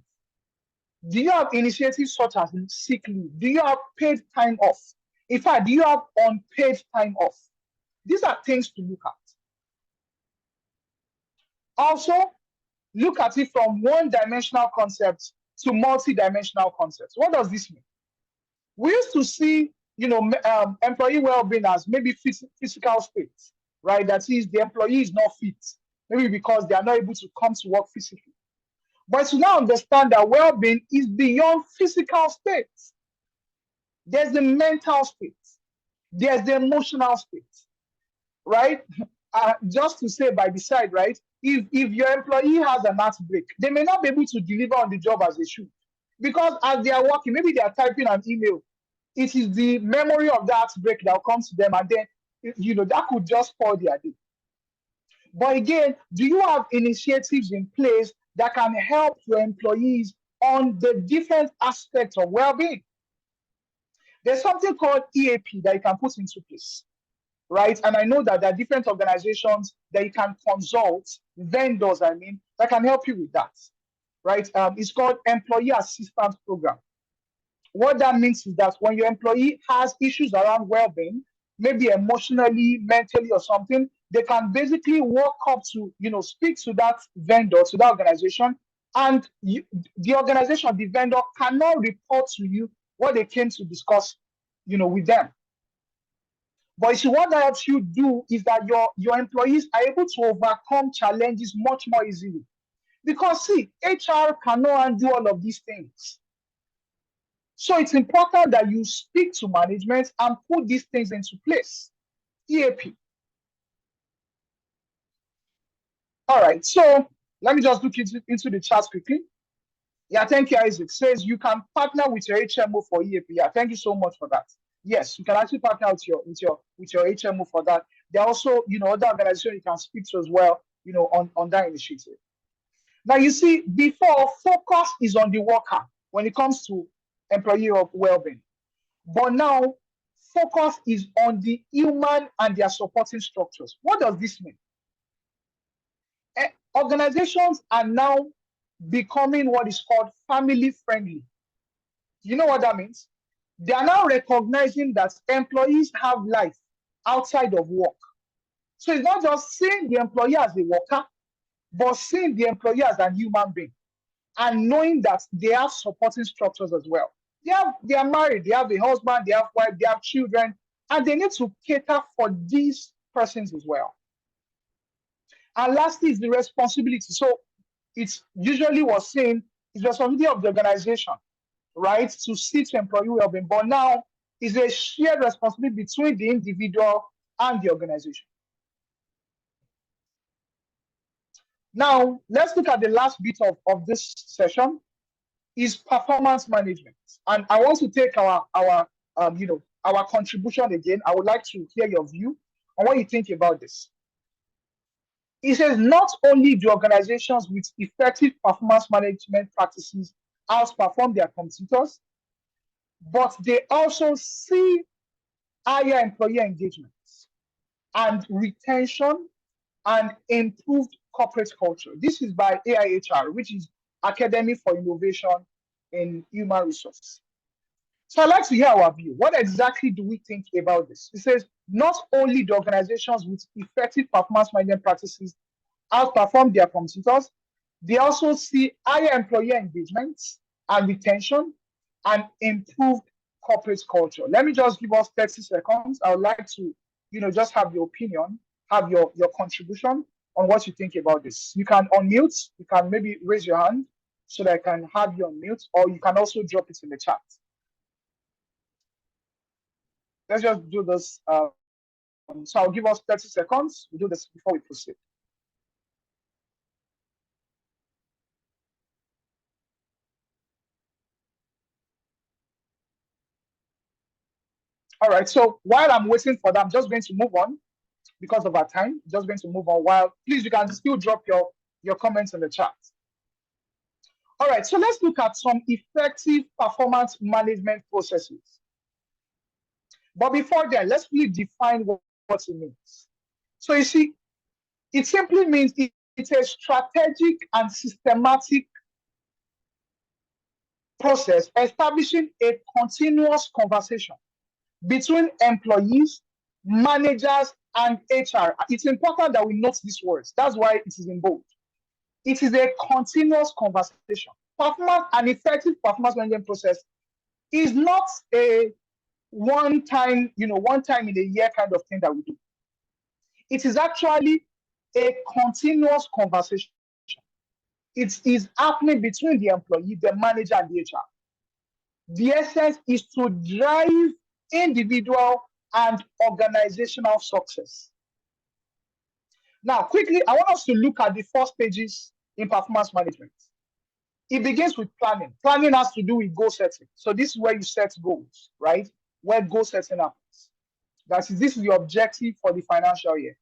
B: Do you have initiatives such as sick leave? Do you have paid time off? In fact, do you have unpaid time off? These are things to look at. Also, look at it from one-dimensional concepts to multi-dimensional concepts. What does this mean? We used to see, employee well-being as maybe physical state, right? That is, the employee is not fit, maybe because they are not able to come to work physically. But to now understand that well-being is beyond physical states. There's the mental state, there's the emotional state, right? Just to say by the side, right? If your employee has an outbreak, they may not be able to deliver on the job as they should, because as they are working, maybe they are typing an email. It is the memory of that outbreak that will come to them, and then that could just spoil their day. But again, do you have initiatives in place that can help your employees on the different aspects of well-being? There's something called EAP that you can put into place, right? And I know that there are different organizations that you can consult, vendors, that can help you with that, right? It's called Employee Assistance Program. What that means is that when your employee has issues around well-being, maybe emotionally, mentally, or something, they can basically walk up to, speak to that vendor, to that organization, and the organization, the vendor, cannot report to you what they came to discuss, with them. But see, what that helps you do is that your employees are able to overcome challenges much more easily. Because see, HR cannot undo all of these things. So it's important that you speak to management and put these things into place. EAP. All right, so let me just look into the chat quickly. Yeah, thank you, Isaac. Says you can partner with your HMO for EAP. Yeah, thank you so much for that. Yes, you can actually partner with your HMO for that. There are also, other organizations you can speak to as well, on that initiative. Now, you see, before, focus is on the worker when it comes to employee well-being. But now, focus is on the human and their supporting structures. What does this mean? Organizations are now becoming what is called family friendly. You know what that means? They are now recognizing that employees have life outside of work. So it's not just seeing the employee as a worker, but seeing the employee as a human being and knowing that they have supporting structures as well. They are married, they have a husband, they have wife, they have children, and they need to cater for these persons as well. And lastly is the responsibility. So it's usually was saying it's responsibility of the organization, right, to see to employee well-being. But now it's a shared responsibility between the individual and the organization. Now, let's look at the last bit of this session, is performance management. And I want to take our contribution again. I would like to hear your view on what you think about this. It says not only do organizations with effective performance management practices outperform their competitors, but they also see higher employee engagement and retention and improved corporate culture. This is by AIHR, which is Academy for Innovation in Human Resources. So I'd like to hear our view. What exactly do we think about this? It says not only do organizations with effective performance management practices outperform their competitors, they also see higher employee engagement and retention and improved corporate culture. Let me just give us 30 seconds. I would like to, just have your opinion, have your contribution on what you think about this. You can unmute, you can maybe raise your hand so that I can have you on mute, or you can also drop it in the chat. Let's just do this. So I'll give us 30 seconds. We'll do this before we proceed. All right, so while I'm waiting for that, I'm just going to move on because of our time. Just going to move on while, please, you can still drop your comments in the chat. All right, so let's look at some effective performance management processes. But before that, let's really define what it means. So you see, it simply means it's a strategic and systematic process establishing a continuous conversation between employees, managers, and HR. It's important that we note these words. That's why it is in bold. It is a continuous conversation. Performance, an effective performance management process is not a one time in a year kind of thing that we do. It is actually a continuous conversation. It is happening between the employee, the manager, and the HR. The essence is to drive individual and organizational success. Now, quickly, I want us to look at the 4 stages in performance management. It begins with planning. Planning has to do with goal setting. So this is where you set goals, right? Where goal setting happens. This is the objective for the financial year.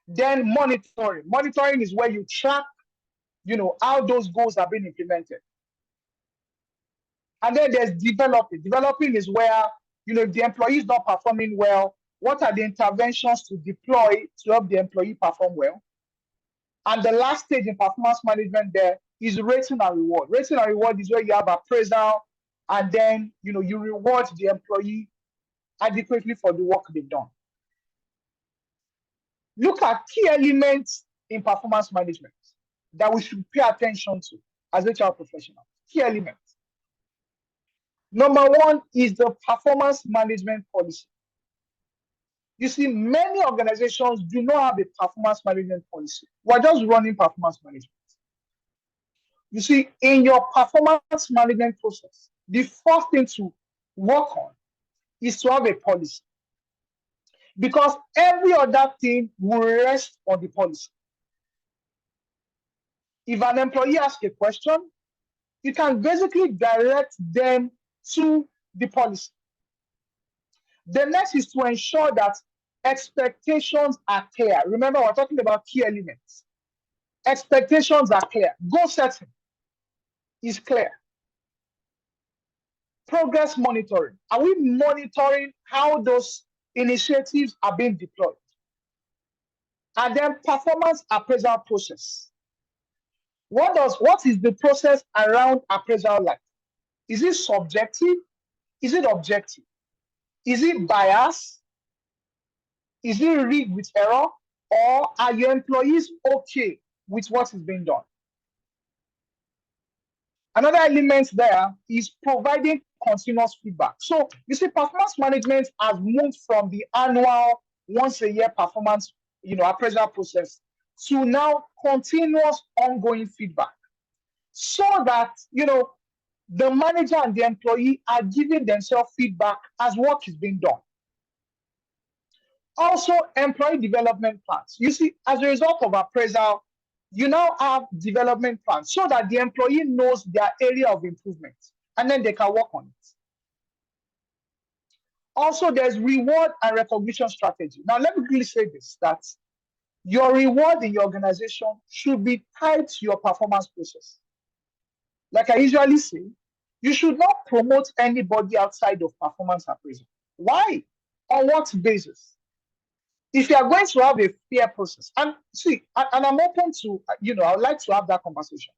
B: Then monitoring. Monitoring is where you track, how those goals are being implemented. And then there's developing. Developing is where, if the employee is not performing well, what are the interventions to deploy to help the employee perform well? And the last stage in performance management there is rating and reward. Rating and reward is where you have appraisal, and then, you reward the employee adequately for the work they've done. Look at key elements in performance management that we should pay attention to as HR professionals. Key elements. Number 1 is the performance management policy. You see, many organizations do not have a performance management policy. We're just running performance management. You see, in your performance management process, the first thing to work on is to have a policy. Because every other thing will rest on the policy. If an employee asks a question, you can basically direct them to the policy. The next is to ensure that expectations are clear. Remember, we're talking about key elements. Expectations are clear. Goal setting is clear. Progress monitoring. Are we monitoring how those initiatives are being deployed? And then performance appraisal process. What is the process around appraisal like? Is it subjective? Is it objective? Is it biased? Is it rigged with error? Or are your employees okay with what is being done? Another element there is providing continuous feedback. So you see, performance management has moved from the annual, once a year performance, appraisal process to now continuous ongoing feedback, so that the manager and the employee are giving themselves feedback as work is being done. Also, employee development plans. You see, as a result of appraisal, you now have development plans so that the employee knows their area of improvement and then they can work on it. Also, there's reward and recognition strategy. Now, let me quickly say this, that your reward in your organization should be tied to your performance process. Like I usually say, you should not promote anybody outside of performance appraisal. Why? On what basis? If you are going to have a fair process, and see, and I'm open to, I would like to have that conversation.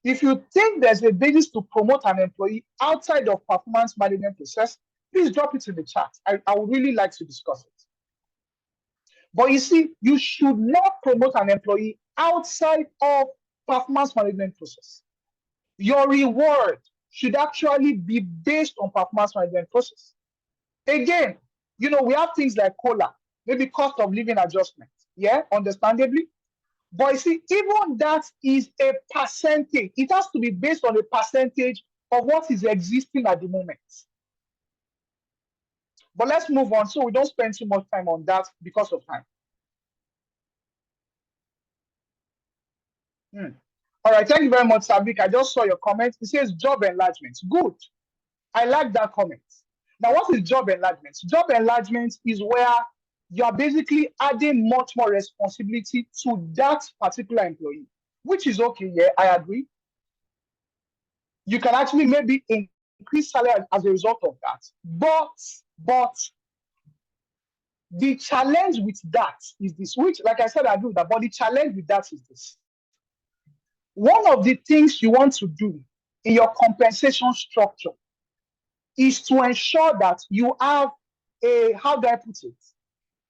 B: If you think there's a basis to promote an employee outside of performance management process, please drop it in the chat. I would really like to discuss it. But you see, you should not promote an employee outside of performance management process. Your reward should actually be based on performance management process. Again, we have things like COLA, maybe cost of living adjustment. Yeah, understandably. But you see, even that is a percentage. It has to be based on a percentage of what is existing at the moment. But let's move on so we don't spend too much time on that because of time. All right, thank you very much, Savik. I just saw your comment. It says job enlargement. Good. I like that comment. Now, what is job enlargement? Job enlargement is where you are basically adding much more responsibility to that particular employee, which is okay. Yeah, I agree. You can actually maybe increase salary as a result of that. But the challenge with that is this, which, like I said, I do that, but the challenge with that is this. One of the things you want to do in your compensation structure is to ensure that you have how do I put it?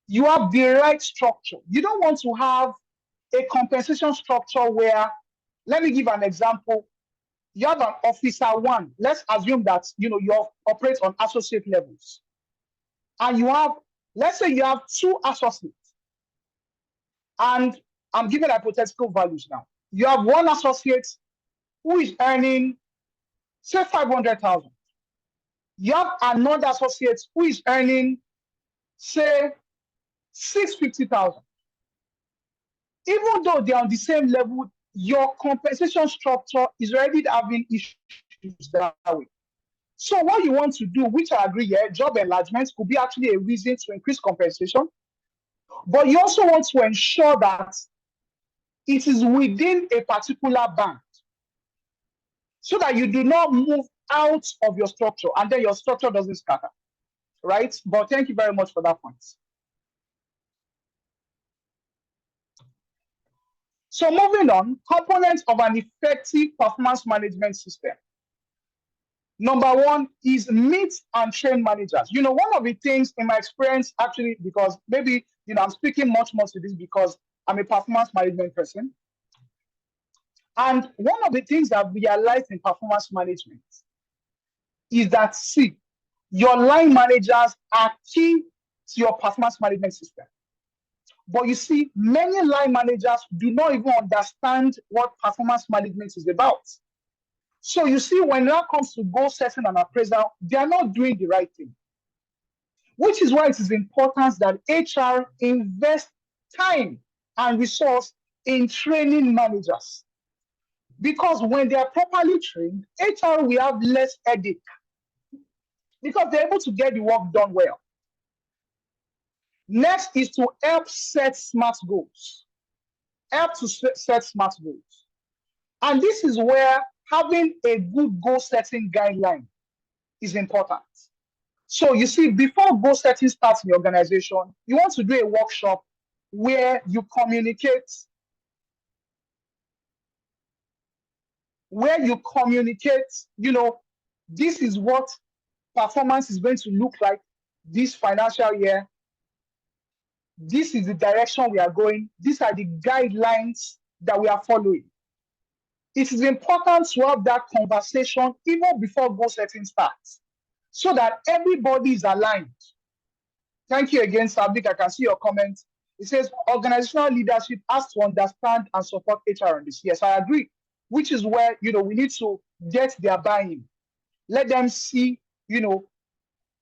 B: You have the right structure. You don't want to have a compensation structure where, let me give an example. You have an officer one. Let's assume that you operate on associate levels. And you have, let's say you have 2 associates. And I'm giving hypothetical values now. You have 1 associate who is earning, say, 500,000. You have another associate who is earning, say, 650,000. Even though they are on the same level, your compensation structure is already having issues that way. So what you want to do, which I agree, yeah, job enlargement could be actually a reason to increase compensation. But you also want to ensure that it is within a particular band so that you do not move out of your structure and then your structure doesn't scatter, right? But thank you very much for that point. So moving on, components of an effective performance management system. Number 1 is meet and train managers. One of the things in my experience, actually, because maybe, I'm speaking much more to this because I'm a performance management person. And one of the things that we realized in performance management is that, see, your line managers are key to your performance management system. But you see, many line managers do not even understand what performance management is about. So you see, when it comes to goal setting and appraisal, they are not doing the right thing. Which is why it is important that HR invest time and resource in training managers. Because when they are properly trained, HR will have less headache because they're able to get the work done well. Next is to help set SMART goals. Help to set SMART goals. And this is where having a good goal setting guideline is important. So you see, before goal setting starts in the organization, you want to do a workshop where you communicate, this is what performance is going to look like this financial year. This is the direction we are going. These are the guidelines that we are following. It is important to have that conversation even before goal setting starts, so that everybody is aligned. Thank you again, Sabik. I can see your comment. It says organizational leadership has to understand and support HR on this. Yes, I agree. Which is where we need to get their buy-in. Let them see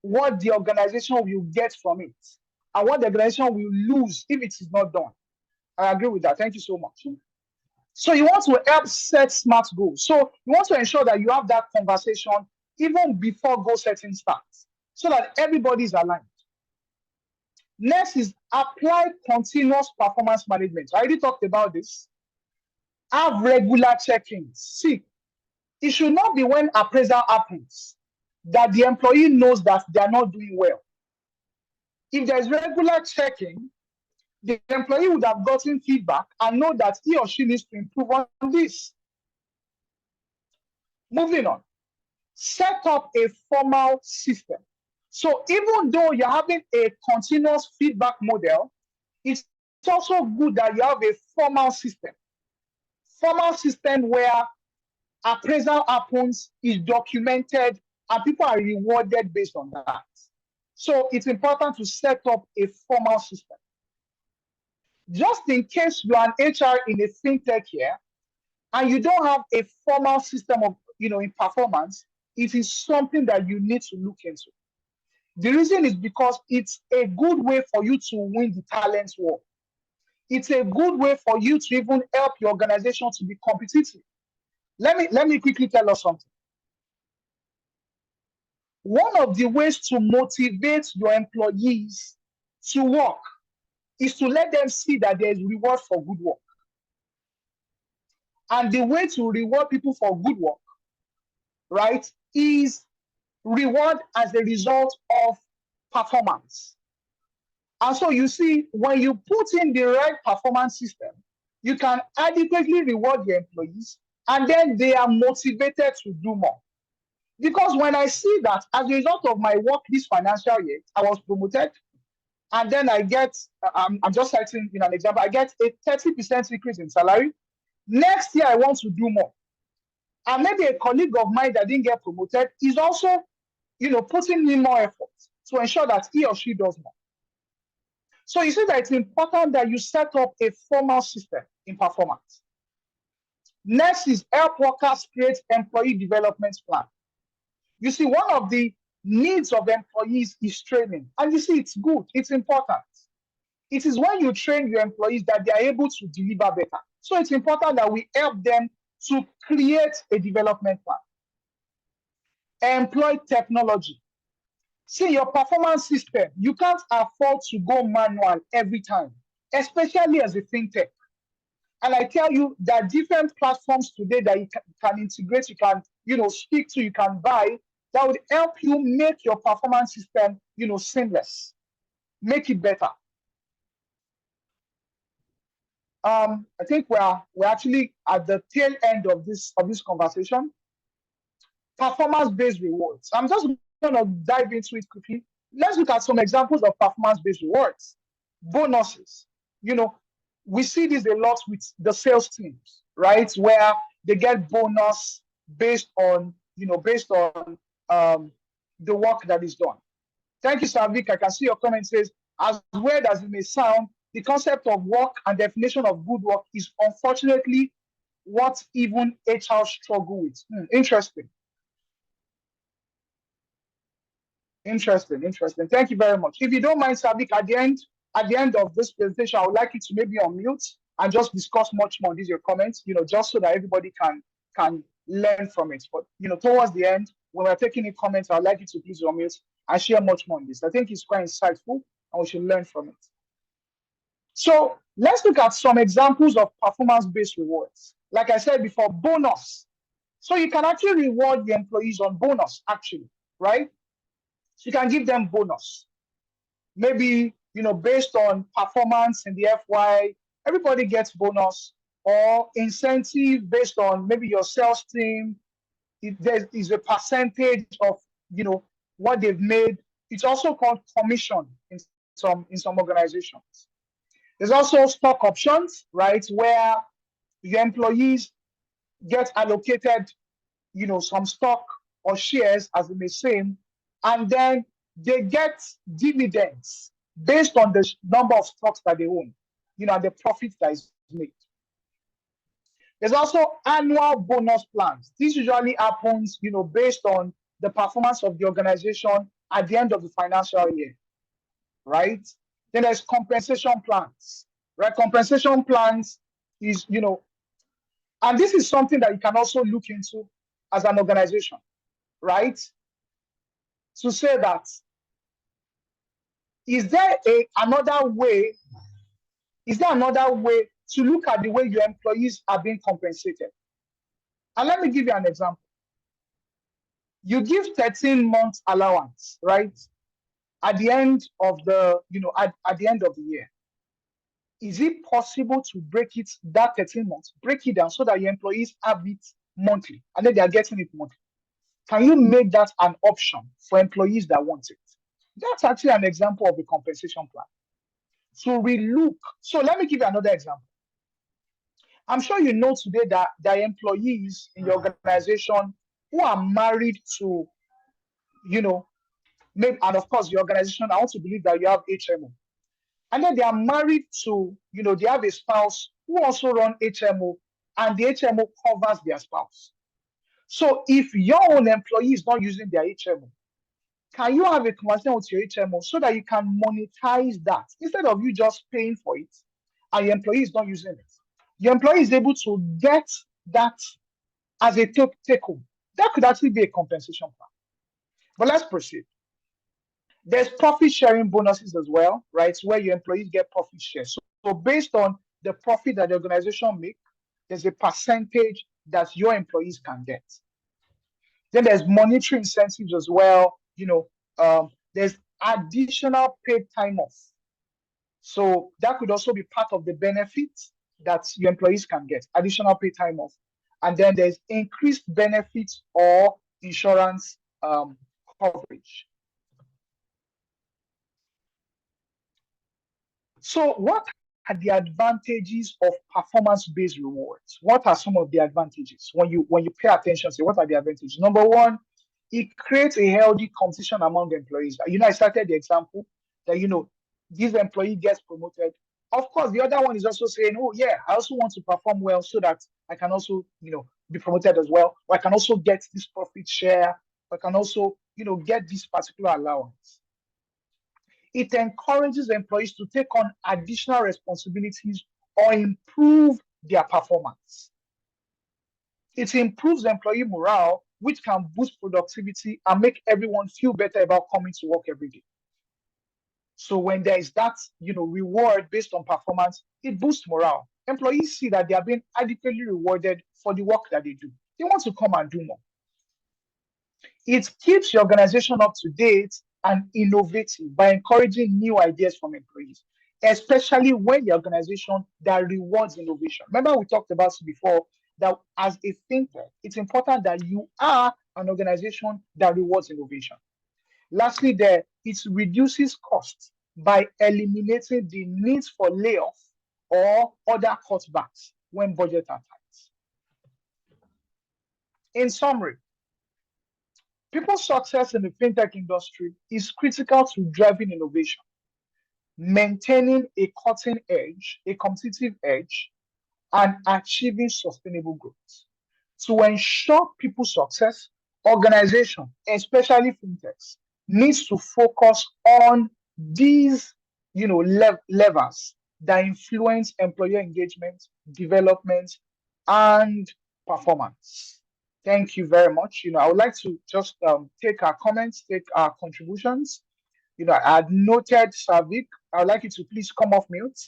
B: what the organization will get from it and what the organization will lose if it is not done. I agree with that. Thank you so much. So you want to help set SMART goals. So you want to ensure that you have that conversation even before goal setting starts, so that everybody is aligned. Next is apply continuous performance management. I already talked about this. Have regular check-ins. See, it should not be when appraisal happens that the employee knows that they are not doing well. If there is regular checking, the employee would have gotten feedback and know that he or she needs to improve on this. Moving on, set up a formal system. So even though you're having a continuous feedback model, it's also good that you have a formal system. Formal system where appraisal happens, is documented, and people are rewarded based on that. So it's important to set up a formal system. Just in case you are an HR in a fintech here, and you don't have a formal system of, in performance, it is something that you need to look into. The reason is because it's a good way for you to win the talent war. It's a good way for you to even help your organization to be competitive. Let me quickly tell us something. One of the ways to motivate your employees to work is to let them see that there is reward for good work. And the way to reward people for good work, right, is reward as a result of performance. And so you see, when you put in the right performance system, you can adequately reward your employees, and then they are motivated to do more. Because when I see that as a result of my work this financial year, I was promoted, and then I get, I'm just citing an example, I get a 30% increase in salary. Next year, I want to do more. And maybe a colleague of mine that didn't get promoted is also, putting in more effort to ensure that he or she does more. So you see that it's important that you set up a formal system in performance. Next is help workers create employee development plan. You see, one of the needs of employees is training. And you see, it's good, it's important. It is when you train your employees that they are able to deliver better. So it's important that we help them to create a development plan. Employ technology. See, your performance system, you can't afford to go manual every time, especially as a fintech. And I tell you, there are different platforms today that you can integrate, you can speak to, you can buy, that would help you make your performance system seamless, make it better. I think we're actually at the tail end of this conversation. Performance-based rewards. I'm just going to dive into it quickly. Let's look at some examples of performance-based rewards. Bonuses. We see this a lot with the sales teams, right? Where they get bonus based on the work that is done. Thank you, Savik. I can see your comment says, as weird as it may sound, the concept of work and definition of good work is unfortunately what even HR struggle with. Interesting. Thank you very much. If you don't mind, Savik, at the end of this presentation, I would like you to maybe unmute and just discuss much more on these your comments, just so that everybody can learn from it. But towards the end, when we're taking in comments, I'd like you to please unmute and share much more on this. I think it's quite insightful and we should learn from it. So let's look at some examples of performance-based rewards. Like I said before, bonus. So you can actually reward the employees on bonus, actually. right? So you can give them bonus. Maybe, based on performance in the FY, everybody gets bonus, or incentive based on maybe your sales team. There is a percentage of, what they've made. It's also called commission in some organizations. There's also stock options, right, where your employees get allocated, some stock or shares, as we may say, and then they get dividends based on the number of stocks that they own, and the profit that is made. There's also annual bonus plans. This usually happens, based on the performance of the organization at the end of the financial year, right? Then there's compensation plans, right? Compensation plans is, and this is something that you can also look into as an organization, right? To say that, is there another way to look at the way your employees are being compensated? And let me give you an example. You give 13 months allowance, right? At the end of the, at the end of the year. Is it possible to break it, that 13 months, break it down so that your employees have it monthly and then they are getting it monthly? Can you make that an option for employees that want it? That's actually an example of a compensation plan. So so let me give you another example. I'm sure you know today that there are employees in your organization who are married to, maybe, and of course, your organization, I want to believe that you have HMO. And then they are married to, they have a spouse who also run HMO, and the HMO covers their spouse. So if your own employee is not using their HMO, can you have a conversation with your HMO so that you can monetize that instead of you just paying for it and your employee is not using it? Your employee is able to get that as a take home. That could actually be a compensation plan. But let's proceed. There's profit sharing bonuses as well, right? Where your employees get profit share. So based on the profit that the organization makes, there's a percentage that your employees can get. Then there's monetary incentives as well. There's additional paid time off. So that could also be part of the benefits that your employees can get, additional paid time off. And then there's increased benefits or insurance coverage. So what are the advantages of performance-based rewards? What are some of the advantages? When you pay attention to what are the advantages? Number one, it creates a healthy competition among employees. I started the example that, this employee gets promoted. Of course, the other one is also saying, oh yeah, I also want to perform well so that I can also, be promoted as well. Or I can also get this profit share. Or I can also, get this particular allowance. It encourages employees to take on additional responsibilities or improve their performance. It improves employee morale, which can boost productivity and make everyone feel better about coming to work every day. So when there is that, reward based on performance, it boosts morale. Employees see that they are being adequately rewarded for the work that they do. They want to come and do more. It keeps your organization up to date and innovative by encouraging new ideas from employees, especially when the organization that rewards innovation. Remember, we talked about this before, that as a fintech, it's important that you are an organization that rewards innovation. Lastly, it reduces costs by eliminating the need for layoff or other cutbacks when budgets are tight. In summary, people's success in the fintech industry is critical to driving innovation, maintaining a cutting edge, a competitive edge, and achieving sustainable growth. To ensure people's success, organizations, especially fintechs, needs to focus on these, levers that influence employee engagement, development, and performance. Thank you very much. I would like to just take our comments, take our contributions. I had noted Savik. I would like you to please come off mute.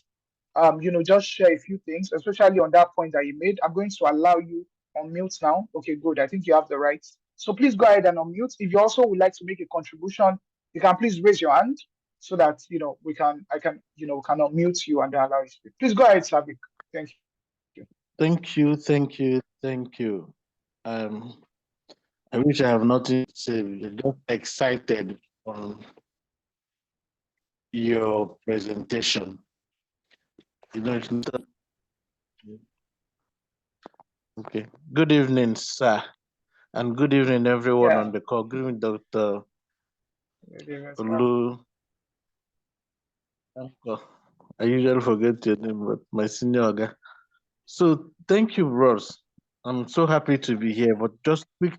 B: Just share a few things, especially on that point that you made. I'm going to allow you on mute now. Okay, good. I think you have the right So please go ahead and unmute. If you also would like to make a contribution, you can please raise your hand so that we can unmute you and allow you to speak. Please go ahead, Savik. Thank you.
D: Thank you. I wish I have nothing to say. I'm just excited on your presentation. It's not. Okay. Good evening, sir, and good evening, everyone on the call. Good evening, Dr. Olu. I usually forget your name, but my senior guy. So thank you, Ross. I'm so happy to be here, but just quick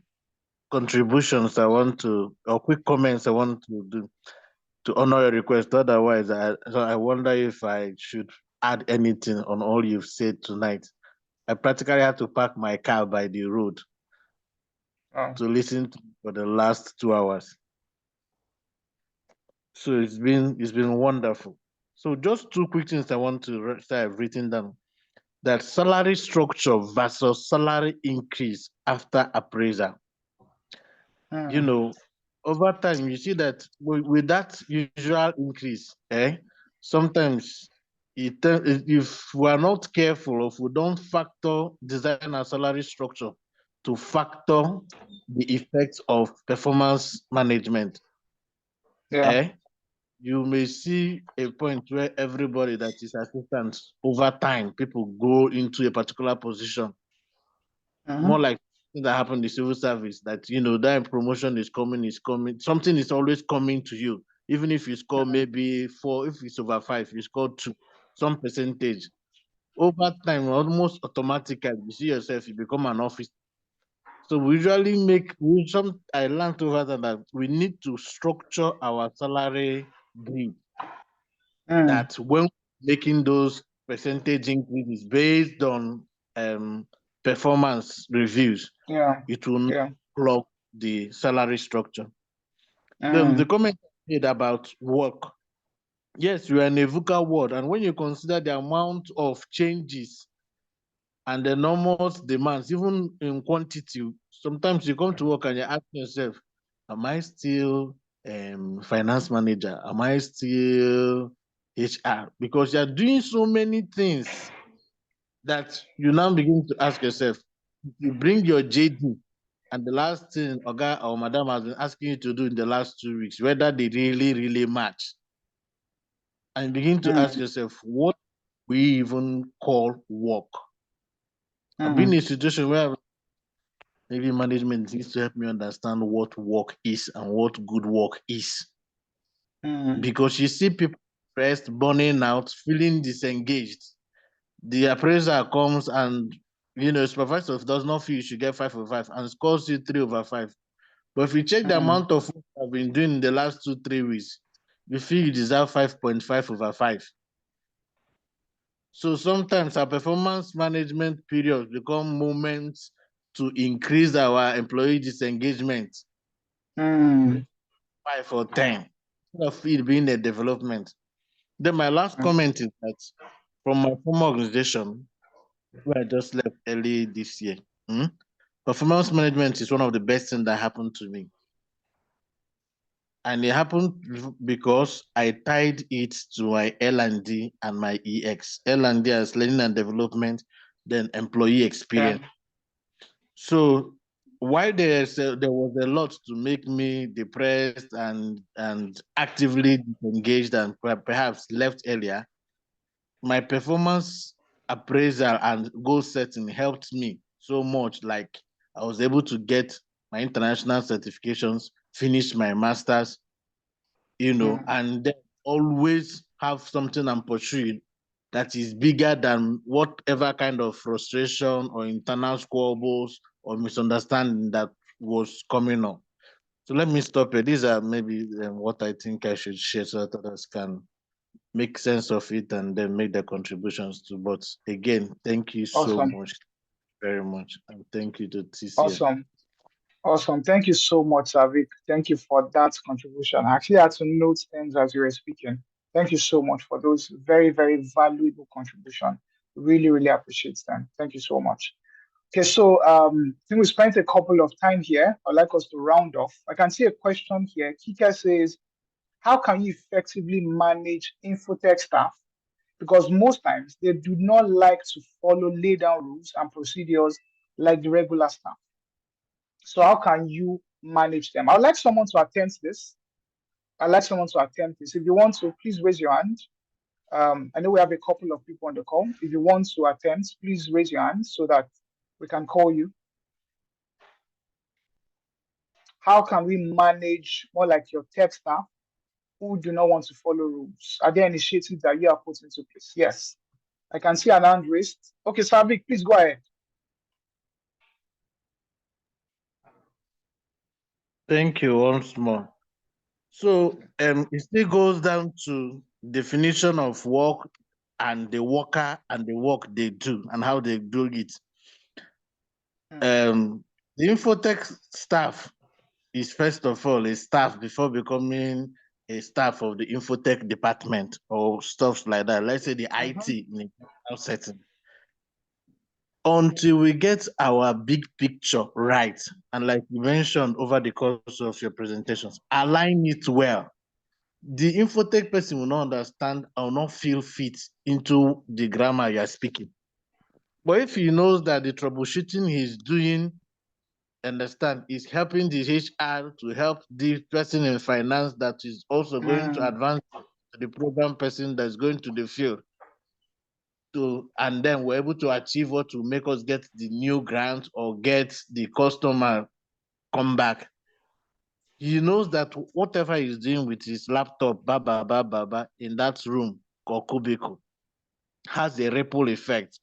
D: contributions or quick comments I want to do to honor your request. Otherwise, I wonder if I should add anything on all you've said tonight. I practically had to park my car by the road to listen to for the last 2 hours. So it's been wonderful. So just two quick things I want to say I've written down. That salary structure versus salary increase after appraisal. Over time, you see that with that usual increase, sometimes if we are not careful, if we don't design our salary structure to factor the effects of performance management, you may see a point where everybody that is assistant over time, people go into a particular position. More like that happened in the civil service, that that promotion is coming, something is always coming to you, even if you score maybe 4, if it's over 5, you score 2, some percentage. Over time, almost automatically, you see yourself, you become an officer. So we usually I learned over that we need to structure our salary grid, that when making those percentage increases based on performance reviews, it will not block the salary structure. The comment made about work. Yes, we are in a VUCA world, and when you consider the amount of changes and the enormous demands, even in quantity, sometimes you come to work and you ask yourself, am I still finance manager? Am I still HR? Because you're doing so many things that you now begin to ask yourself, you bring your JD, and the last thing Oga or Madam has been asking you to do in the last 2 weeks, whether they really, really match. And begin to ask yourself, what we even call work? I've been in a situation where maybe management needs to help me understand what work is and what good work is. Because you see people stressed, burning out, feeling disengaged. The appraiser comes and, supervisor does not feel you should get 5 over 5 and scores you 3 over 5. But if you check the amount of work I've been doing in the last 2-3 weeks, you feel you deserve 5.5 over 5. So sometimes our performance management periods become moments to increase our employee disengagement. 5 or 10, instead of it being a development. Then my last comment is that from my former organization, where I just left early this year, performance management is one of the best things that happened to me. And it happened because I tied it to my L&D and my EX. L&D as learning and development, then employee experience. So while there was a lot to make me depressed and actively engaged and perhaps left earlier, my performance appraisal and goal setting helped me so much. Like I was able to get my international certifications, finish my master's, and then always have something I'm pursuing that is bigger than whatever kind of frustration or internal squabbles or misunderstanding that was coming up. So let me stop here. These are maybe what I think I should share so that others can make sense of it and then make their contributions to. But again, thank you so much, very much. And thank you to TCM.
B: Awesome. Thank you so much, Savik. Thank you for that contribution. I actually had to note things as you were speaking. Thank you so much for those very, very valuable contributions. Really, really appreciate them. Thank you so much. Okay, so I think we spent a couple of time here. I'd like us to round off. I can see a question here. Kika says, how can you effectively manage infotech staff? Because most times they do not like to follow laid down rules and procedures like the regular staff. So how can you manage them? I'd like someone to attempt this. I'd like someone to attempt this. If you want to, please raise your hand. I know we have a couple of people on the call. If you want to attempt, please raise your hand so that we can call you. How can we manage more like your tech staff who do not want to follow rules? Are there initiatives that you have put into place? Yes. I can see an hand raised. Okay, Savik, please go ahead.
D: Thank you once more. So it still goes down to definition of work and the worker and the work they do and how they do it. The infotech staff is first of all a staff before becoming a staff of the infotech department or stuff like that. Let's say the IT in a setting. Until we get our big picture right, and like you mentioned over the course of your presentations, align it well. The infotech person will not understand or not feel fit into the grammar you are speaking. But if he knows that the troubleshooting he's doing, understand, is helping the HR to help the person in finance that is also going to advance to the program person that's going to the field. And then we're able to achieve what will make us get the new grant or get the customer come back. He knows that whatever he's doing with his laptop, in that room or cubicle has a ripple effect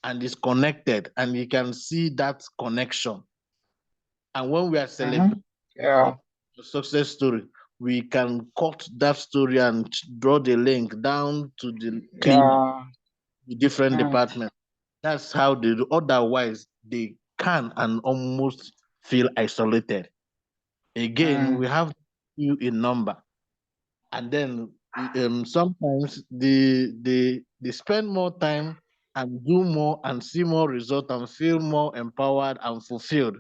D: and is connected, and you can see that connection. And when we are celebrating the success story, we can cut that story and draw the link down to the different departments. That's how they do. Otherwise, they can and almost feel isolated. Again, we have you in number, and then sometimes they spend more time and do more and see more result and feel more empowered and fulfilled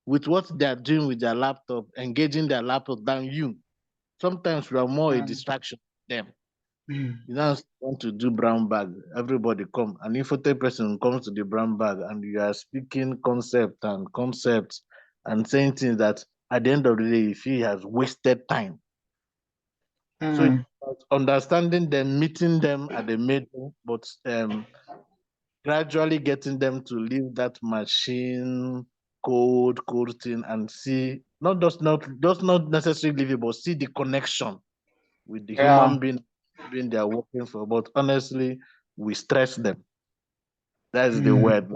D: with what they are doing with their laptop, engaging their laptop than you. Sometimes we are more a distraction to them. You now want to do brown bag, everybody come. An infotech person comes to the brown bag and you are speaking concepts and saying things that at the end of the day, you feel he has wasted time. So it's understanding them, meeting them at the middle, but gradually getting them to leave that machine code thing and see, not necessarily leave it, but see the connection with the human being they are working for. But honestly, we stress them. That's the word.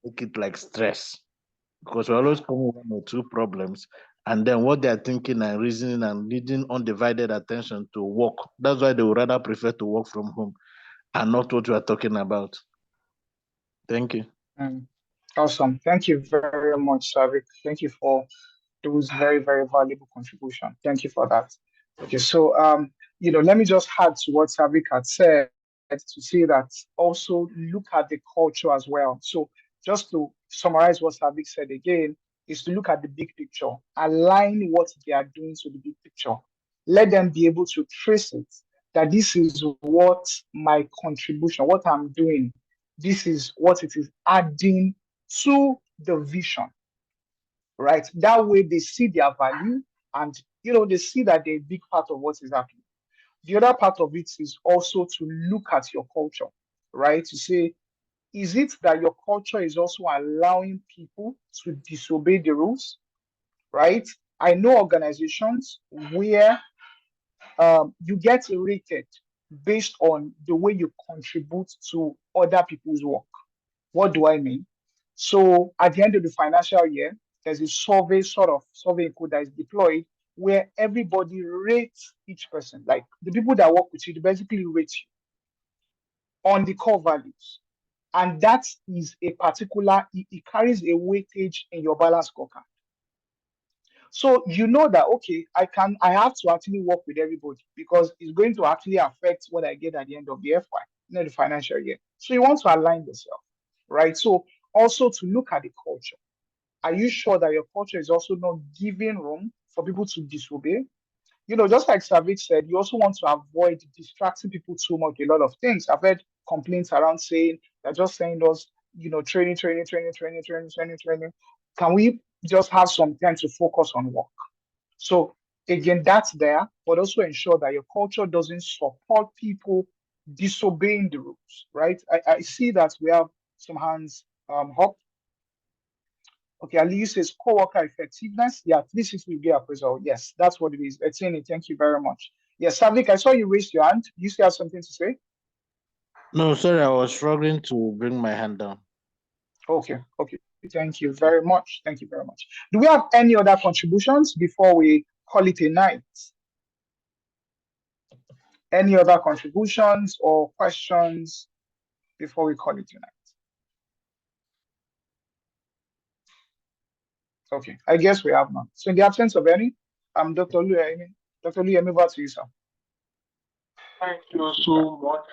D: Make it like stress. Because we're always coming with 1 or 2 problems. And then what they're thinking and reasoning and needing undivided attention to work. That's why they would rather prefer to work from home and not what we are talking about. Thank you.
B: Awesome. Thank you very much, Savik. Thank you for those very, very valuable contribution. Thank you for that. Okay, so let me just add to what Savik had said to say that also look at the culture as well. So just to summarize what Savik said again, is to look at the big picture, align what they are doing to the big picture. Let them be able to trace it, that this is what my contribution, what I'm doing, this is what it is adding to the vision, right? That way they see their value and, they see that they're a big part of what is happening. The other part of it is also to look at your culture, right? To say, is it that your culture is also allowing people to disobey the rules, right? I know organizations where you get rated based on the way you contribute to other people's work. What do I mean? So at the end of the financial year, there's a survey code that is deployed where everybody rates each person. Like the people that work with you, they basically rate you on the core values. And that is a particular, it carries a weightage in your balance scorecard. So you know that, okay, I have to actually work with everybody because it's going to actually affect what I get at the end of the FY, the financial year. So you want to align yourself, right? So also to look at the culture. Are you sure that your culture is also not giving room for people to disobey? You know, just like Savik said, you also want to avoid distracting people too much. A lot of things. I've heard complaints around saying they're just saying those, you know, training. Can we just have some time to focus on work? So again, that's there, but also ensure that your culture doesn't support people disobeying the rules, right? I see that we have some hands up. Okay, Ali says co-worker effectiveness. Yeah, 360 degree appraisal. Yes, that's what it is. Etienne, thank you very much. Yes, Savik, I saw you raised your hand. You still have something to say?
D: No, sorry, I was struggling to bring my hand down.
B: Okay. Thank you very much. Thank you very much. Do we have any other contributions before we call it a night? Any other contributions or questions before we call it a night? Okay, I guess we have none. So in the absence of any, Dr. Luyemi, over to you, sir.
A: Thank you so much,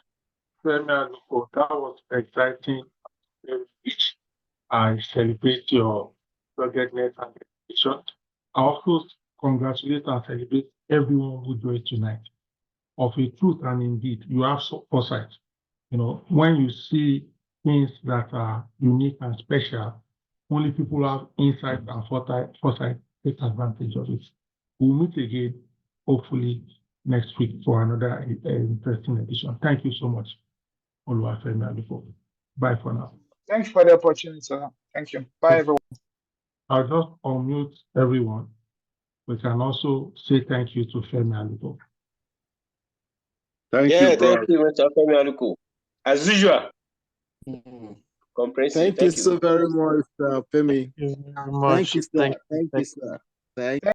A: Femi Aluko. That was exciting, very rich. I celebrate your ruggedness and dedication. I also congratulate and celebrate everyone who joined tonight. Of a truth and indeed, you have foresight. You know, when you see things that are unique and special, only people who have insight and foresight take advantage of it. We'll meet again, hopefully, next week for another interesting edition. Thank you so much, Oluwafemi Aluko. Bye for now.
B: Thanks for the opportunity, sir. Thank you. Bye, everyone.
A: I'll just unmute everyone. We can also say thank you to Femi Aluko.
E: Thank you,
F: Mr. Femi Aluko. As usual. Comprehensive.
E: Thank you so very much, Femi.
D: Thank you very much.
E: Thank you, sir. Thank you, sir. Thank